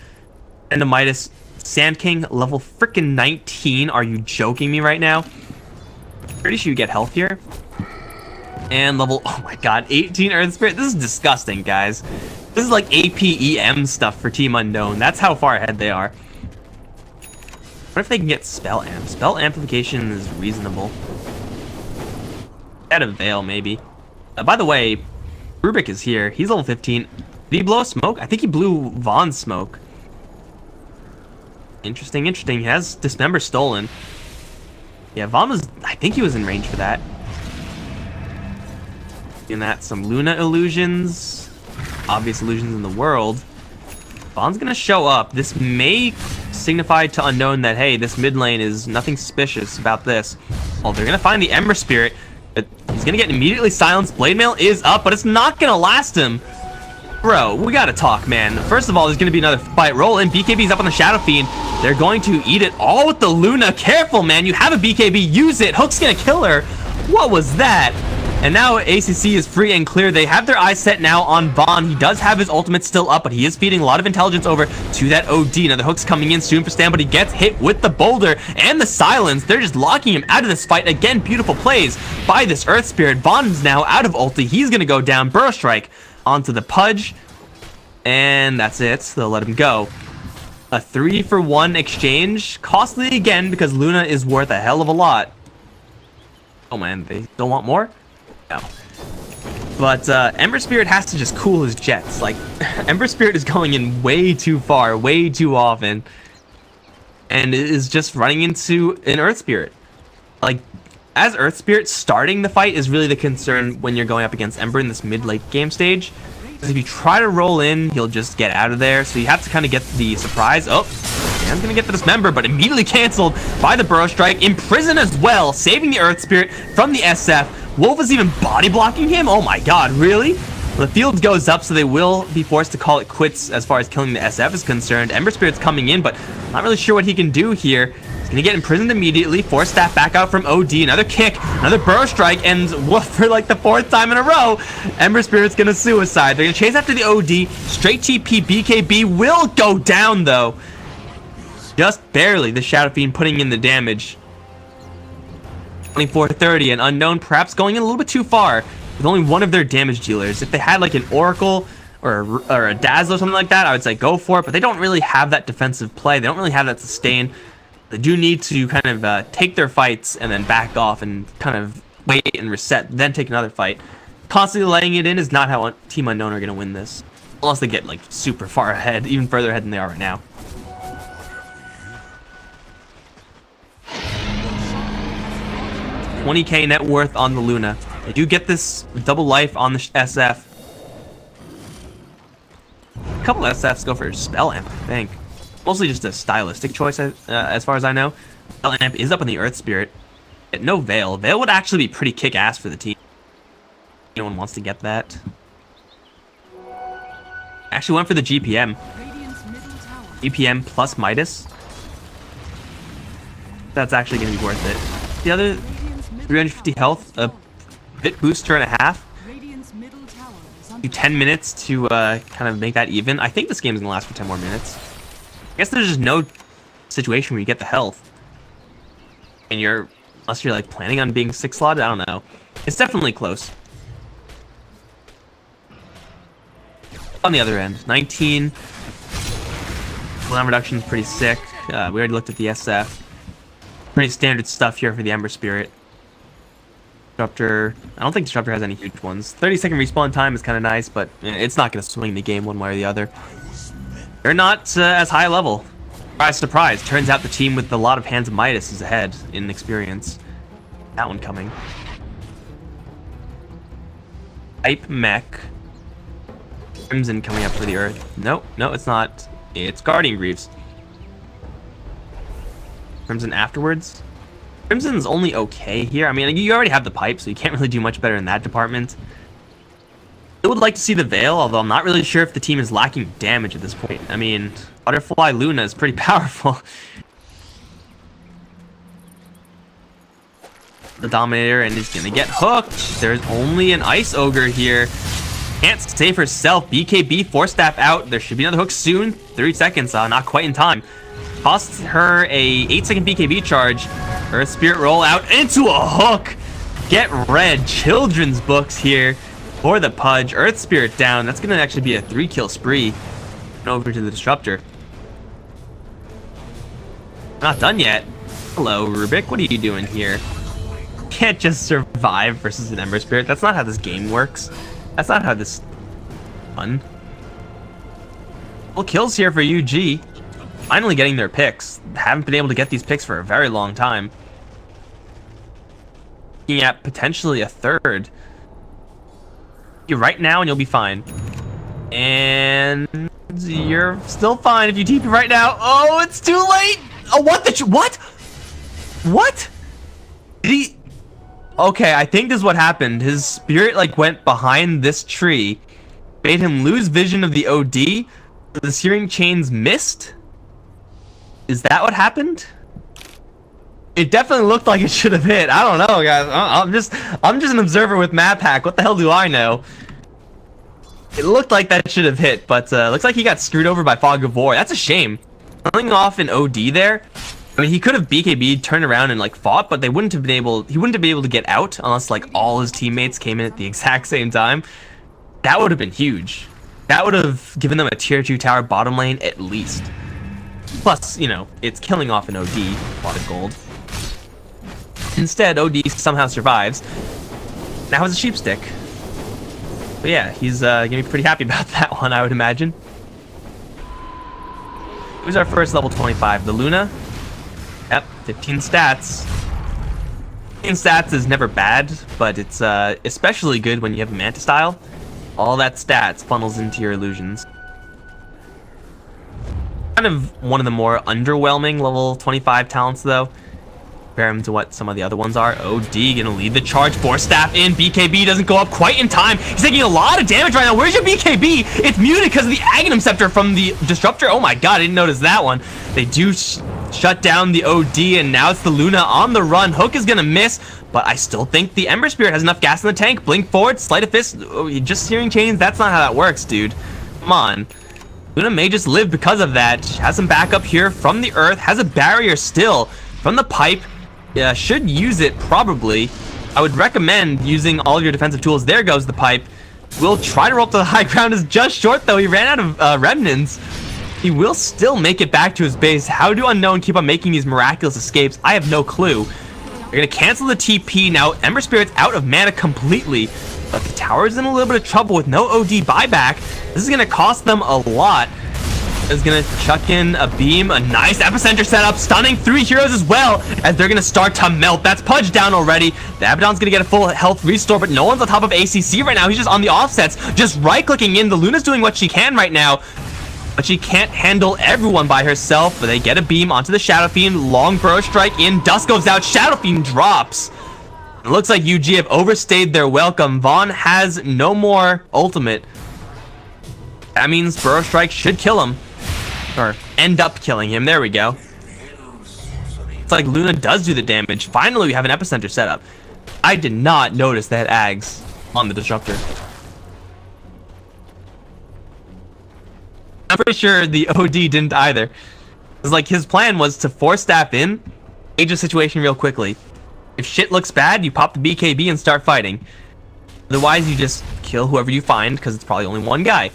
And the Midas, Sand King, level freaking 19. Are you joking me right now? Pretty sure you get health here. And level, oh my god, 18 Earth Spirit. This is disgusting, guys. This is like APEM stuff for Team Unknown. That's how far ahead they are. What if they can get Spell Amp? Spell Amplification is reasonable. Out of Veil, maybe. By the way, Rubik is here. He's level 15. Did he blow a smoke? I think he blew Vaughn's smoke. Interesting, interesting. He has Dismember stolen. Yeah, Vaughn was... I think he was in range for that. In that, some Luna illusions. Obvious illusions in the world. Vaughn's gonna show up. This may signify to Unknown that, hey, this mid lane is nothing suspicious about this. Well, they're gonna find the Ember Spirit, but he's gonna get immediately silenced. Blade Mail is up, but it's not gonna last him. Bro, we gotta talk, man. First of all, there's gonna be another fight. Roll in. BKB's up on the Shadow Fiend. They're going to eat it all with the Luna. Careful, man. You have a BKB. Use it. Hook's gonna kill her. What was that? And now ACC is free and clear. They have their eyes set now on Vaughn. He does have his ultimate still up, but he is feeding a lot of intelligence over to that OD. Now the Hook's coming in soon for Stan, but he gets hit with the boulder and the silence. They're just locking him out of this fight. Again, beautiful plays by this Earth Spirit. Vaughn's now out of ulti. He's going to go down. Burrow Strike onto the Pudge. And that's it. They'll let him go. A 3-for-1 exchange. Costly again because Luna is worth a hell of a lot. Oh man, they don't want more? No. But Ember Spirit has to just cool his jets. Like, Ember Spirit is going in way too far, way too often. And it is just running into an Earth Spirit. Like, as Earth Spirit, starting the fight is really the concern when you're going up against Ember in this mid-late game stage. Because if you try to roll in, he'll just get out of there. So you have to kind of get the surprise. Oh, Dan's going to get the Dismember, but immediately canceled by the Burrow Strike. Imprison as well, saving the Earth Spirit from the SF. Wolf is even body blocking him? Oh my god, really? The field goes up, so they will be forced to call it quits as far as killing the SF is concerned. Ember Spirit's coming in, but not really sure what he can do here. He's going to get imprisoned immediately. Force staff back out from OD. Another kick, another Burrow Strike, and for like the 4th time in a row, Ember Spirit's going to suicide. They're going to chase after the OD. Straight TP BKB will go down, though. Just barely. The Shadow Fiend putting in the damage. 24-30, and Unknown perhaps going in a little bit too far with only one of their damage dealers. If they had like an Oracle or a Dazzle or something like that, I would say go for it, but they don't really have that defensive play. They don't really have that sustain. They do need to kind of take their fights and then back off and kind of wait and reset, then take another fight. Constantly laying it in is not how Team Unknown are going to win this. Unless they get like super far ahead, even further ahead than they are right now. 20k net worth on the Luna. They do get this double life on the SF. A couple of SFs go for Spell Amp, I think. Mostly just a stylistic choice, as far as I know. Spell Amp is up on the Earth Spirit. No Veil. Veil would actually be pretty kick-ass for the team. Anyone wants to get that. Actually went for the GPM. GPM plus Midas. That's actually going to be worth it. The other 350 health, a bit booster and a half. do 10 minutes to kind of make that even. I think this game is gonna last for 10 more minutes. I guess there's just no situation where you get the health, and unless you're like planning on being 6 slotted. I don't know. It's definitely close. On the other end, 19. Cooldown reduction is pretty sick. We already looked at the SF. Pretty standard stuff here for the Ember Spirit. Disruptor. I don't think Disruptor has any huge ones. 30-second respawn time is kind of nice, but it's not going to swing the game one way or the other. They're not as high level. Surprise, surprise. Turns out the team with a lot of Hands of Midas is ahead in experience. That one coming. Hype Mech. Crimson coming up for the Earth. No, it's not. It's Guardian Greaves. Crimson afterwards. Crimson's only okay here. I mean, you already have the pipe, so you can't really do much better in that department. I would like to see the Veil, although I'm not really sure if the team is lacking damage at this point. I mean, Butterfly Luna is pretty powerful. The Dominator, and is gonna get hooked. There's only an Ice Ogre here. Can't save herself. BKB, Force Staff out. There should be another hook soon. 30 seconds, not quite in time. Costs her a 8-second BKB charge. Earth Spirit roll out into a hook. Get red. Children's books here for the Pudge. Earth Spirit down. That's gonna actually be a 3-kill spree. Over to the Disruptor. Not done yet. Hello, Rubik. What are you doing here? Can't just survive versus an Ember Spirit. That's not how this game works. That's not how this fun. Well, kills here for UG. Finally getting their picks. Haven't been able to get these picks for a very long time. Looking at potentially a third. You right now and you'll be fine. And you're still fine if you TP right now. Oh, it's too late. Oh, what? What? Did he? Okay, I think this is what happened. His spirit like went behind this tree, made him lose vision of the OD. The searing chains missed. Is that what happened? It definitely looked like it should have hit. I don't know, guys. I'm just an observer with map hack. What the hell do I know? It looked like that should have hit, but looks like he got screwed over by Fog of War. That's a shame. Pulling off an OD there. I mean, he could have BKB, turned around and like fought, but he wouldn't have been able to get out unless like all his teammates came in at the exact same time. That would have been huge. That would have given them a tier 2 tower bottom lane at least. Plus, you know, it's killing off an OD, a lot of gold. Instead, OD somehow survives. Now has a sheep stick. But yeah, he's gonna be pretty happy about that one, I would imagine. Who's our first level 25? The Luna? Yep, 15 stats. 15 stats is never bad, but it's especially good when you have a Manta style. All that stats funnels into your illusions. Kind of one of the more underwhelming level 25 talents though. Compare him to what some of the other ones are. OD gonna lead the charge. Force Staff in. BKB doesn't go up quite in time. He's taking a lot of damage right now. Where's your BKB? It's muted because of the Aghanim Scepter from the Disruptor. Oh my god, I didn't notice that one. They do shut down the OD, and now it's the Luna on the run. Hook is gonna miss, but I still think the Ember Spirit has enough gas in the tank. Blink forward, Sleight of Fist. Oh, just searing chains. That's not how that works, dude. Come on. Luna may just live because of that. Has some backup here from the Earth. Has a barrier still from the pipe. Should use it probably. I would recommend using all of your defensive tools. There goes the pipe. Will try to roll up to the high ground. Is just short though. He ran out of remnants. He will still make it back to his base. How do Unknown keep on making these miraculous escapes? I have no clue. They're gonna cancel the TP now. Ember Spirit's out of mana completely, but the tower's in a little bit of trouble with no OD buyback. This is gonna cost them a lot. Is gonna chuck in a beam, a nice epicenter setup, stunning 3 heroes as well, as they're gonna start to melt. That's Pudge down already. The Abaddon's gonna get a full health restore, but no one's on top of ACC right now. He's just on the offsets, just right-clicking in. The Luna's doing what she can right now, but she can't handle everyone by herself. But they get a beam onto the Shadow Fiend. Long Burrow Strike in. Dust goes out. Shadow Fiend drops. It looks like UG have overstayed their welcome. Vaughn has no more ultimate. That means Burrow Strike should kill him. Or end up killing him. There we go. It's like Luna does do the damage. Finally, we have an epicenter setup. I did not notice that Ags on the Disruptor. I'm pretty sure the OD didn't either. It's like his plan was to force staff in, gauge the situation real quickly. If shit looks bad, you pop the BKB and start fighting. Otherwise, you just kill whoever you find, because it's probably only one guy.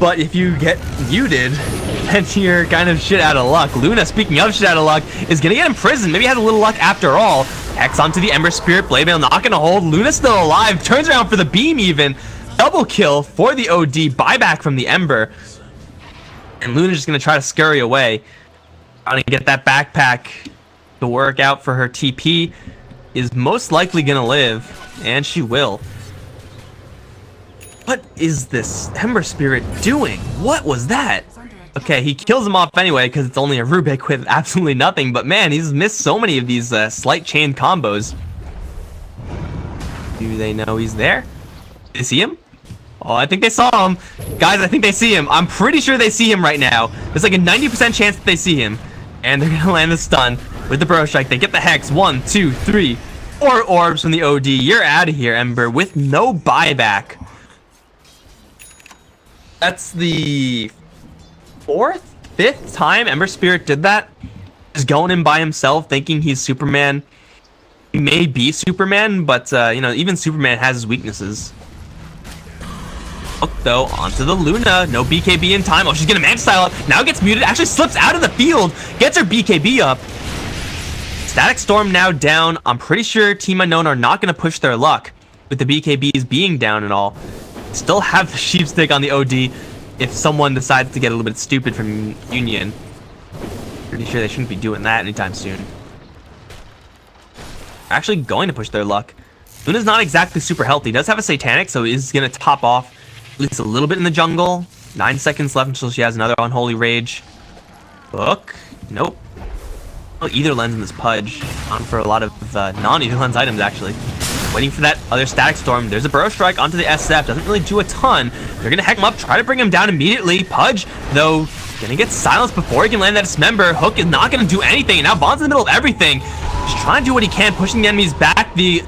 But if you get muted, then you're kind of shit out of luck. Luna, speaking of shit out of luck, is gonna get imprisoned. Maybe has a little luck after all. Hex onto the Ember Spirit, Blade Mail not gonna hold. Luna's still alive, turns around for the beam even. Double kill for the OD, buyback from the Ember. And Luna's just gonna try to scurry away. Trying to get that backpack to work out for her TP. Is most likely gonna live, and she will. What is this Ember Spirit doing? What was that? Okay, he kills him off anyway because it's only a Rubik with absolutely nothing. But man, he's missed so many of these slight chain combos. Do they know he's there? Did they see him? Oh, I think they saw him. Guys, I think they see him. I'm pretty sure they see him right now. There's like a 90% chance that they see him. And they're going to land the stun with the Bro Strike. They get the Hex. 1, 2, 3, 4 orbs from the OD. You're out of here, Ember, with no buyback. That's the 4th, 5th time Ember Spirit did that. Just going in by himself, thinking he's Superman. He may be Superman, but you know, even Superman has his weaknesses. Hook though onto the Luna. No BKB in time. Oh, she's gonna man style up. Now gets muted. Actually slips out of the field. Gets her BKB up. Static Storm now down. I'm pretty sure Team Unknown are not gonna push their luck with the BKBs being down and all. Still have the sheep stick on the OD if someone decides to get a little bit stupid from Union. Pretty sure they shouldn't be doing that anytime soon. Actually going to push their luck. Luna's not exactly super healthy. Does have a Satanic, so is going to top off at least a little bit in the jungle. 9 seconds left until she has another Unholy Rage. Hook. Nope. Oh, Ether Lens in this Pudge. On for a lot of non-Ether Lens items, actually. Waiting for that other Static Storm. There's a Burrow Strike onto the SF. Doesn't really do a ton. They're going to heck him up, try to bring him down immediately. Pudge, though, going to get silenced before he can land that Dismember. Hook is not going to do anything. And now Bond's in the middle of everything. Just trying to do what he can, pushing the enemies back. The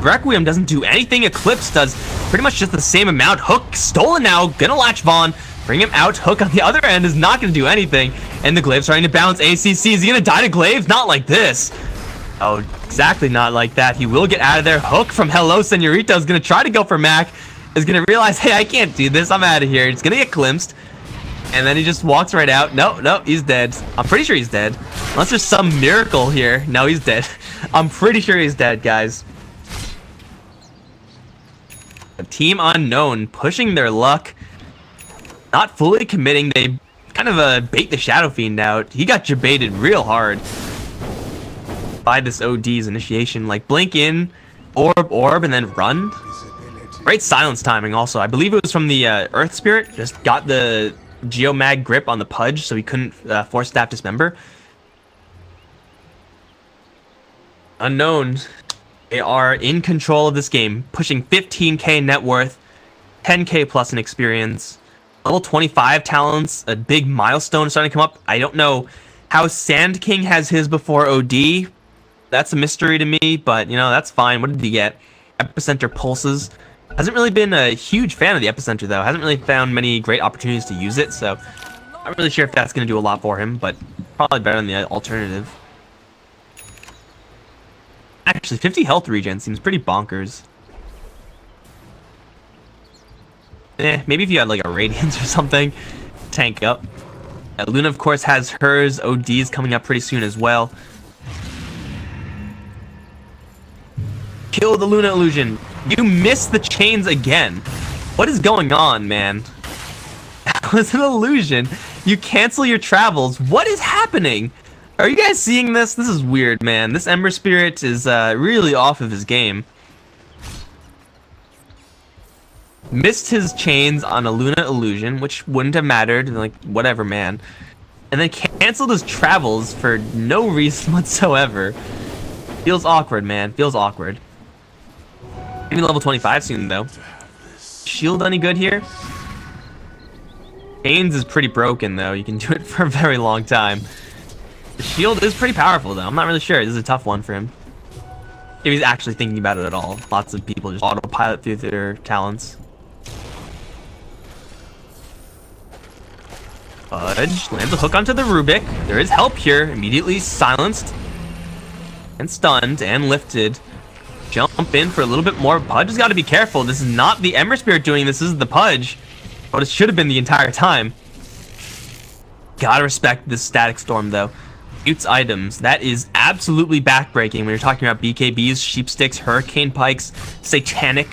Requiem doesn't do anything. Eclipse does pretty much just the same amount. Hook stolen now. Going to latch Vaughn. Bring him out. Hook on the other end is not going to do anything. And the Glaive's trying to bounce ACC. Is he going to die to Glaive? Not like this. Oh, exactly not like that. He will get out of there. Hook from Hello Senorita is going to try to go for Mac. Is going to realize, hey, I can't do this. I'm out of here. It's going to get glimpsed. And then he just walks right out. No, he's dead. I'm pretty sure he's dead. Unless there's some miracle here. No, he's dead. I'm pretty sure he's dead, guys. Team Unknown pushing their luck. Not fully committing. They kind of bait the Shadow Fiend out. He got jebaited real hard by this OD's initiation. Like, blink in, orb, and then run. Great silence timing also. I believe it was from the Earth Spirit. Just got the Geomag grip on the Pudge, so he couldn't force staff Dismember. Unknown. They are in control of this game, pushing 15k net worth, 10k plus in experience. Level 25 talents, a big milestone starting to come up. I don't know how Sand King has his before OD. That's a mystery to me, but, you know, that's fine. What did he get? Epicenter Pulses. Hasn't really been a huge fan of the Epicenter, though. Hasn't really found many great opportunities to use it, so I'm not really sure if that's going to do a lot for him, but probably better than the alternative. Actually, 50 health regen seems pretty bonkers. Maybe if you had like a Radiance or something, tank up. Luna, of course, has hers. OD's coming up pretty soon as well. Kill the Luna illusion. You missed the chains again. What is going on, man? That was an illusion. You cancel your travels. What is happening? Are you guys seeing this? This is weird, man. This Ember Spirit is really off of his game. Missed his chains on a Luna illusion, which wouldn't have mattered. Like, whatever, man. And then canceled his travels for no reason whatsoever. Feels awkward, man. Feels awkward. Maybe level 25 soon, though. Shield any good here? Chains is pretty broken, though. You can do it for a very long time. The shield is pretty powerful, though. I'm not really sure. This is a tough one for him. If he's actually thinking about it at all. Lots of people just autopilot through their talents. Pudge lands a hook onto the Rubik. There is help here. Immediately silenced and stunned and lifted. Jump in for a little bit more. Pudge has got to be careful. This is not the Ember Spirit doing this. This is the Pudge. But it should have been the entire time. Gotta respect this Static Storm, though. Mutes items. That is absolutely backbreaking when you're talking about BKBs, Sheep Sticks, Hurricane Pikes, Satanic,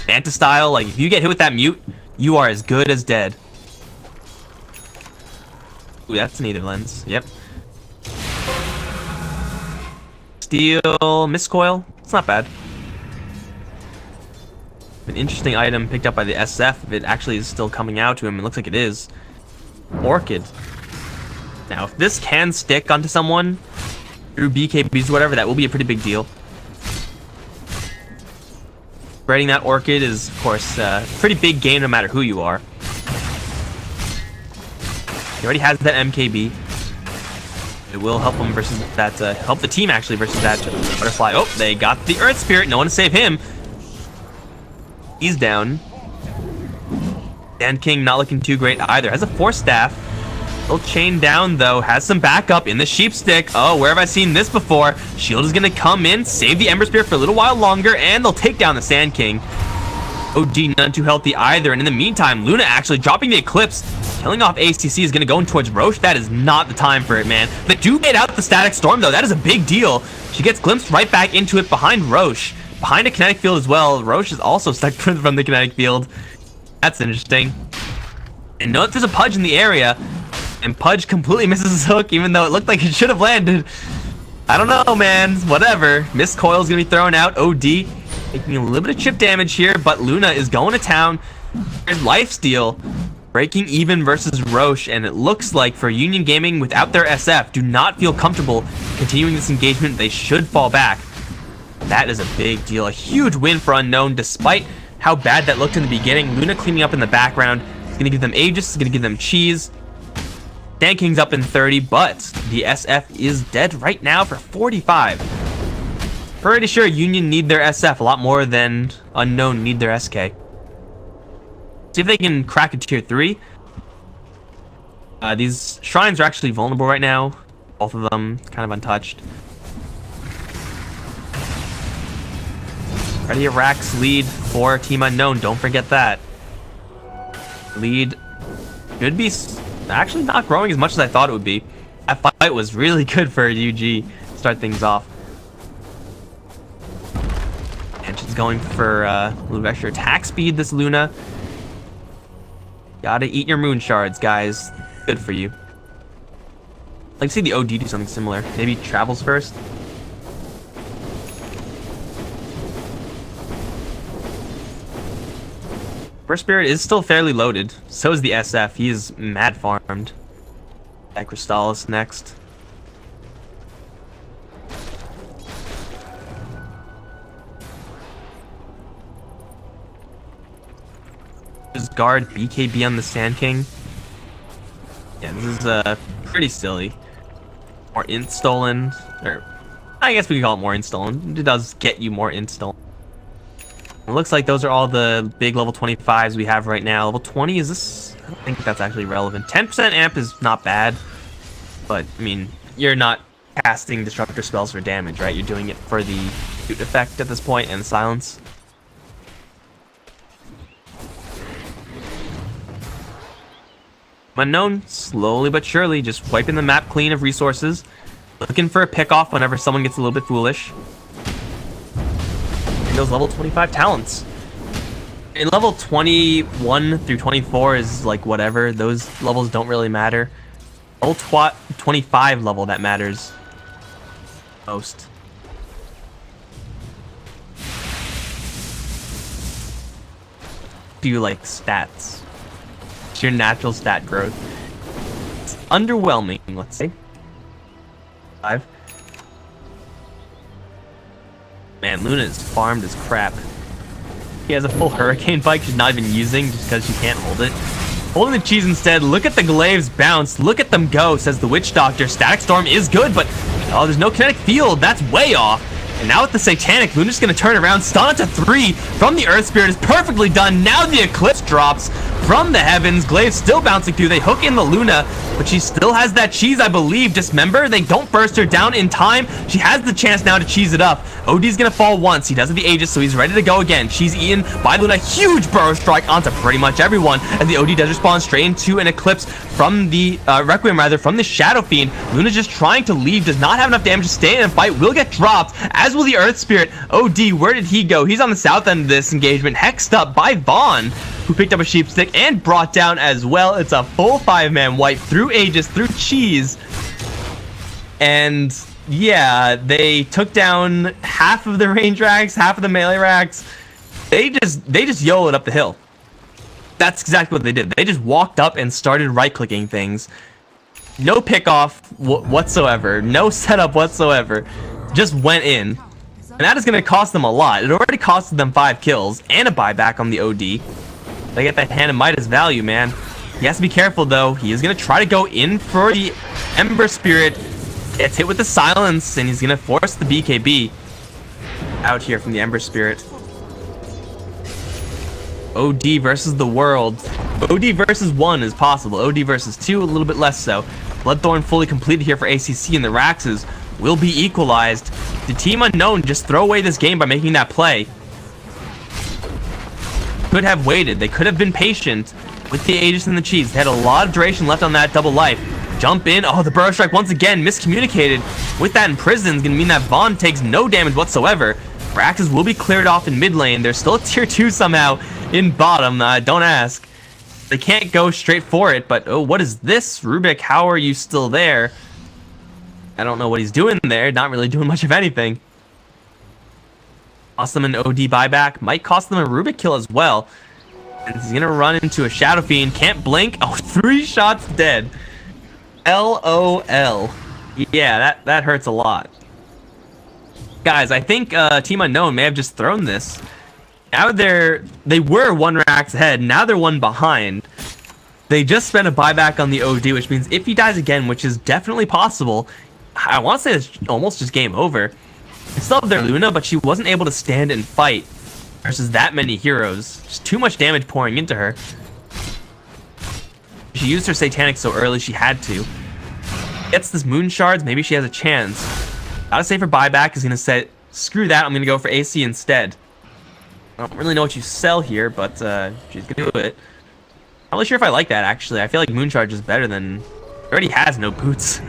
Manta Style. Like, if you get hit with that mute, you are as good as dead. Ooh, that's an Aether Lens. Yep. Steel Miscoil. It's not bad. An interesting item picked up by the SF. If it actually is still coming out to him, it looks like it is. Orchid. Now, if this can stick onto someone through BKBs or whatever, that will be a pretty big deal. Spreading that Orchid is, of course, a pretty big game no matter who you are. He already has that MKB. It will help him versus that, help the team actually versus that Butterfly. Oh, they got the Earth Spirit. No one to save him. He's down. Sand King not looking too great either. Has a Force Staff. Little chain down though. Has some backup in the Sheep Stick. Oh, where have I seen this before? Shield is gonna come in, save the Ember Spirit for a little while longer, and they'll take down the Sand King. OG none too healthy either. And in the meantime, Luna actually dropping the Eclipse. Killing off ACC is going to go in towards Roche. That is not the time for it, man. They do get out the Static Storm, though. That is a big deal. She gets glimpsed right back into it behind Roche. Behind a Kinetic Field as well. Roche is also stuck from the Kinetic Field. That's interesting. And note there's a Pudge in the area. And Pudge completely misses his hook, even though it looked like it should have landed. I don't know, man. Whatever. Miss Coil's going to be thrown out. OD taking a little bit of chip damage here, but Luna is going to town. There's Lifesteal. Breaking even versus Roche, and it looks like for Union Gaming without their SF, do not feel comfortable continuing this engagement. They should fall back. That is a big deal. A huge win for Unknown, despite how bad that looked in the beginning. Luna cleaning up in the background. It's going to give them Aegis. It's going to give them Cheese. Dan King's up in 30, but the SF is dead right now for 45. Pretty sure Union need their SF a lot more than Unknown need their SK. See if they can crack a tier 3. These shrines are actually vulnerable right now. Both of them kind of untouched. Ready Rax lead for Team Unknown. Don't forget that. Lead should be actually not growing as much as I thought it would be. That fight was really good for UG to start things off. And she's going for a little bit extra attack speed, this Luna. Gotta eat your moon shards, guys. Good for you. I'd like to see the OD do something similar. Maybe travels first. First Spirit is still fairly loaded. So is the SF. He is mad farmed. Crystallis next. Just guard BKB on the Sand King. Yeah, this is pretty silly. More int stolen, or I guess we can call it more int stolen. It does get you more int stolen. It looks like those are all the big level 25s we have right now. Level 20 is this? I don't think that's actually relevant. 10% amp is not bad, but I mean, you're not casting disruptor spells for damage, right? You're doing it for the shoot effect at this point and silence. Unknown, slowly but surely, just wiping the map clean of resources. Looking for a pick-off whenever someone gets a little bit foolish. And those level 25 talents. In level 21 through 24 is like whatever. Those levels don't really matter. Level 25 level that matters most. Do you like stats? Your natural stat growth. It's underwhelming, let's say. 5. Man, Luna is farmed as crap. He has a full Hurricane Bike she's not even using just because she can't hold it. Holding the cheese instead. Look at the glaives bounce. Look at them go, says the Witch Doctor. Static Storm is good, but oh, there's no kinetic field. That's way off. And now with the Satanic, Luna's going to turn around. Stun it to 3 from the Earth Spirit is perfectly done. Now the Eclipse drops. from the heavens. Glaive still bouncing through. They hook in the Luna, but she still has that cheese, I believe. Dismember, they don't burst her down in time. She has the chance now to cheese it up. OD's gonna fall once. He does have the Aegis, so he's ready to go again. She's eaten by Luna. Huge burrow strike onto pretty much everyone, and the OD does respawn straight into an Eclipse from the Requiem, rather, from the Shadow Fiend. Luna just trying to leave, does not have enough damage to stay in a fight, will get dropped, as will the Earth Spirit. OD, where did he go? He's on the south end of this engagement, hexed up by Vaughn, who picked up a sheep stick and brought down as well. It's a full 5-man wipe through Aegis, through cheese, and yeah, they took down half of the range racks, half of the melee racks. They just YOLO'd up the hill. That's exactly what they did. They just walked up and started right-clicking things. No pickoff whatsoever. No setup whatsoever. Just went in. And that is going to cost them a lot. It already costed them 5 kills and a buyback on the OD. They get that Hand of Midas value, man. He has to be careful, though. He is going to try to go in for the Ember Spirit. Gets hit with the silence, and he's going to force the BKB out here from the Ember Spirit. OD versus the world. OD versus 1 is possible. OD versus 2, a little bit less so. Bloodthorn fully completed here for ACC, and the Raxes will be equalized. The Team Unknown just throw away this game by making that play. Could have waited. They could have been patient with the Aegis and the cheese. They had a lot of duration left on that double life. Jump in. Oh, the burrow strike once again miscommunicated. With that Imprisoned, it's going to mean that Vaughn takes no damage whatsoever. Raxes will be cleared off in mid lane. There's still a tier 2 somehow in bottom. Don't ask. They can't go straight for it, but oh, what is this? Rubik, how are you still there? I don't know what he's doing there. Not really doing much of anything. Cost them an OD buyback. Might cost them a Rubik kill as well. And he's going to run into a Shadow Fiend. Can't blink. Oh, 3 shots dead. LOL. Yeah, that hurts a lot. Guys, I think Team Unknown may have just thrown this. Now they were 1 racks ahead. Now they're 1 behind. They just spent a buyback on the OD, which means if he dies again, which is definitely possible, I want to say it's almost just game over. They still have their Luna, but she wasn't able to stand and fight versus that many heroes. Just too much damage pouring into her. She used her Satanic so early she had to. Gets this Moon Shards, maybe she has a chance. Gotta say for buyback is gonna say, screw that, I'm gonna go for AC instead. I don't really know what you sell here, but she's gonna do it. Not really sure if I like that, actually. I feel like Moon Charge is better than... He already has no boots.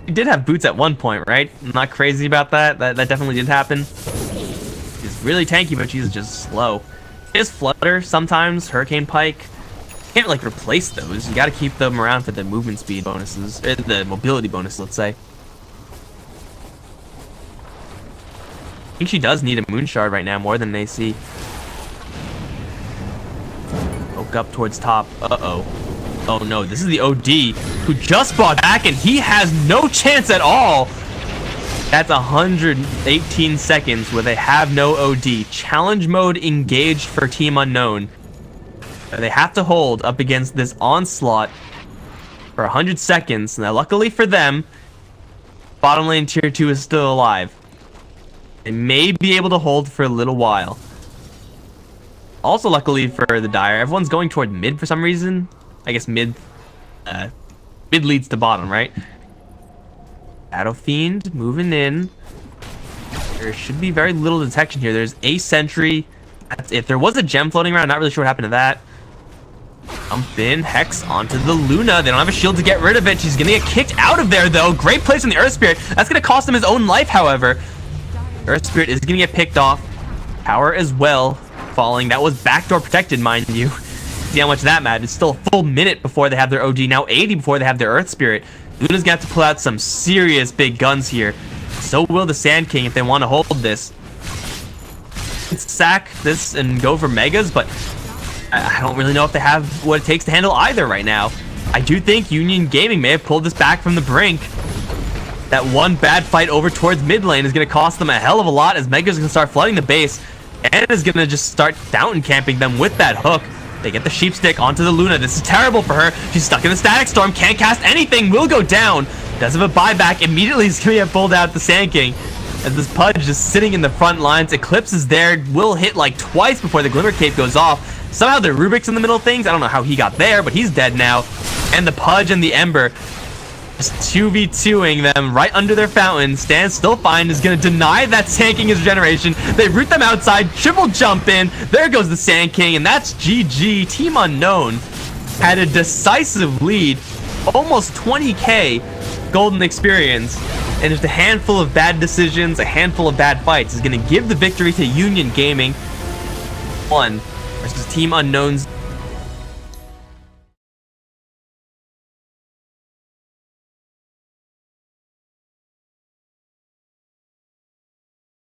He did have boots at one point, right? I'm not crazy about that. That definitely did happen. She's really tanky, but she's just slow. She has Flutter sometimes, Hurricane Pike. Can't like replace those. You gotta keep them around for the movement speed bonuses, or the mobility bonus, let's say. I think she does need a Moon Shard right now more than an AC. Woke up towards top. Uh-oh. Oh no, this is the OD who just bought back and he has no chance at all. That's 118 seconds where they have no OD. Challenge mode engaged for Team Unknown. They have to hold up against this onslaught for 100 seconds. Now, luckily for them, bottom lane tier 2 is still alive. They may be able to hold for a little while. Also, luckily for the Dire, everyone's going toward mid for some reason. I guess mid leads to bottom, right? Shadow Fiend moving in. There should be very little detection here. There's a sentry. That's it. There was a gem floating around. Not really sure what happened to that. Jump in, Hex onto the Luna. They don't have a shield to get rid of it. She's gonna get kicked out of there, though. Great place from the Earth Spirit. That's gonna cost him his own life, however. Earth Spirit is gonna get picked off. Power as well. Falling. That was backdoor protected, mind you. See how much that mattered. It's still a full minute before they have their OD. Now 80 before they have their Earth Spirit. Luna's gonna have to pull out some serious big guns here. So will the Sand King if they want to hold this. Sack this and go for Megas, but I don't really know if they have what it takes to handle either right now. I do think Union Gaming may have pulled this back from the brink. That one bad fight over towards mid lane is going to cost them a hell of a lot as Mega's going to start flooding the base and is going to just start fountain camping them with that hook. They get the sheep stick onto the Luna. This is terrible for her. She's stuck in the Static Storm. Can't cast anything. Will go down. Does have a buyback. Immediately is going to get pulled out the Sand King. as this Pudge just sitting in the front lines. Eclipse is there, will hit like twice before the Glimmer Cape goes off. Somehow the Rubik's in the middle of things. I don't know how he got there, but he's dead now. And the Pudge and the Ember just 2v2ing them right under their fountain. Stan's still fine, is going to deny that Sand King his regeneration. They root them outside, triple jump in. There goes the Sand King, and that's GG. Team Unknown had a decisive lead, almost 20k golden experience, and just a handful of bad decisions, a handful of bad fights is going to give the victory to Union Gaming. 1 versus Team Unknown's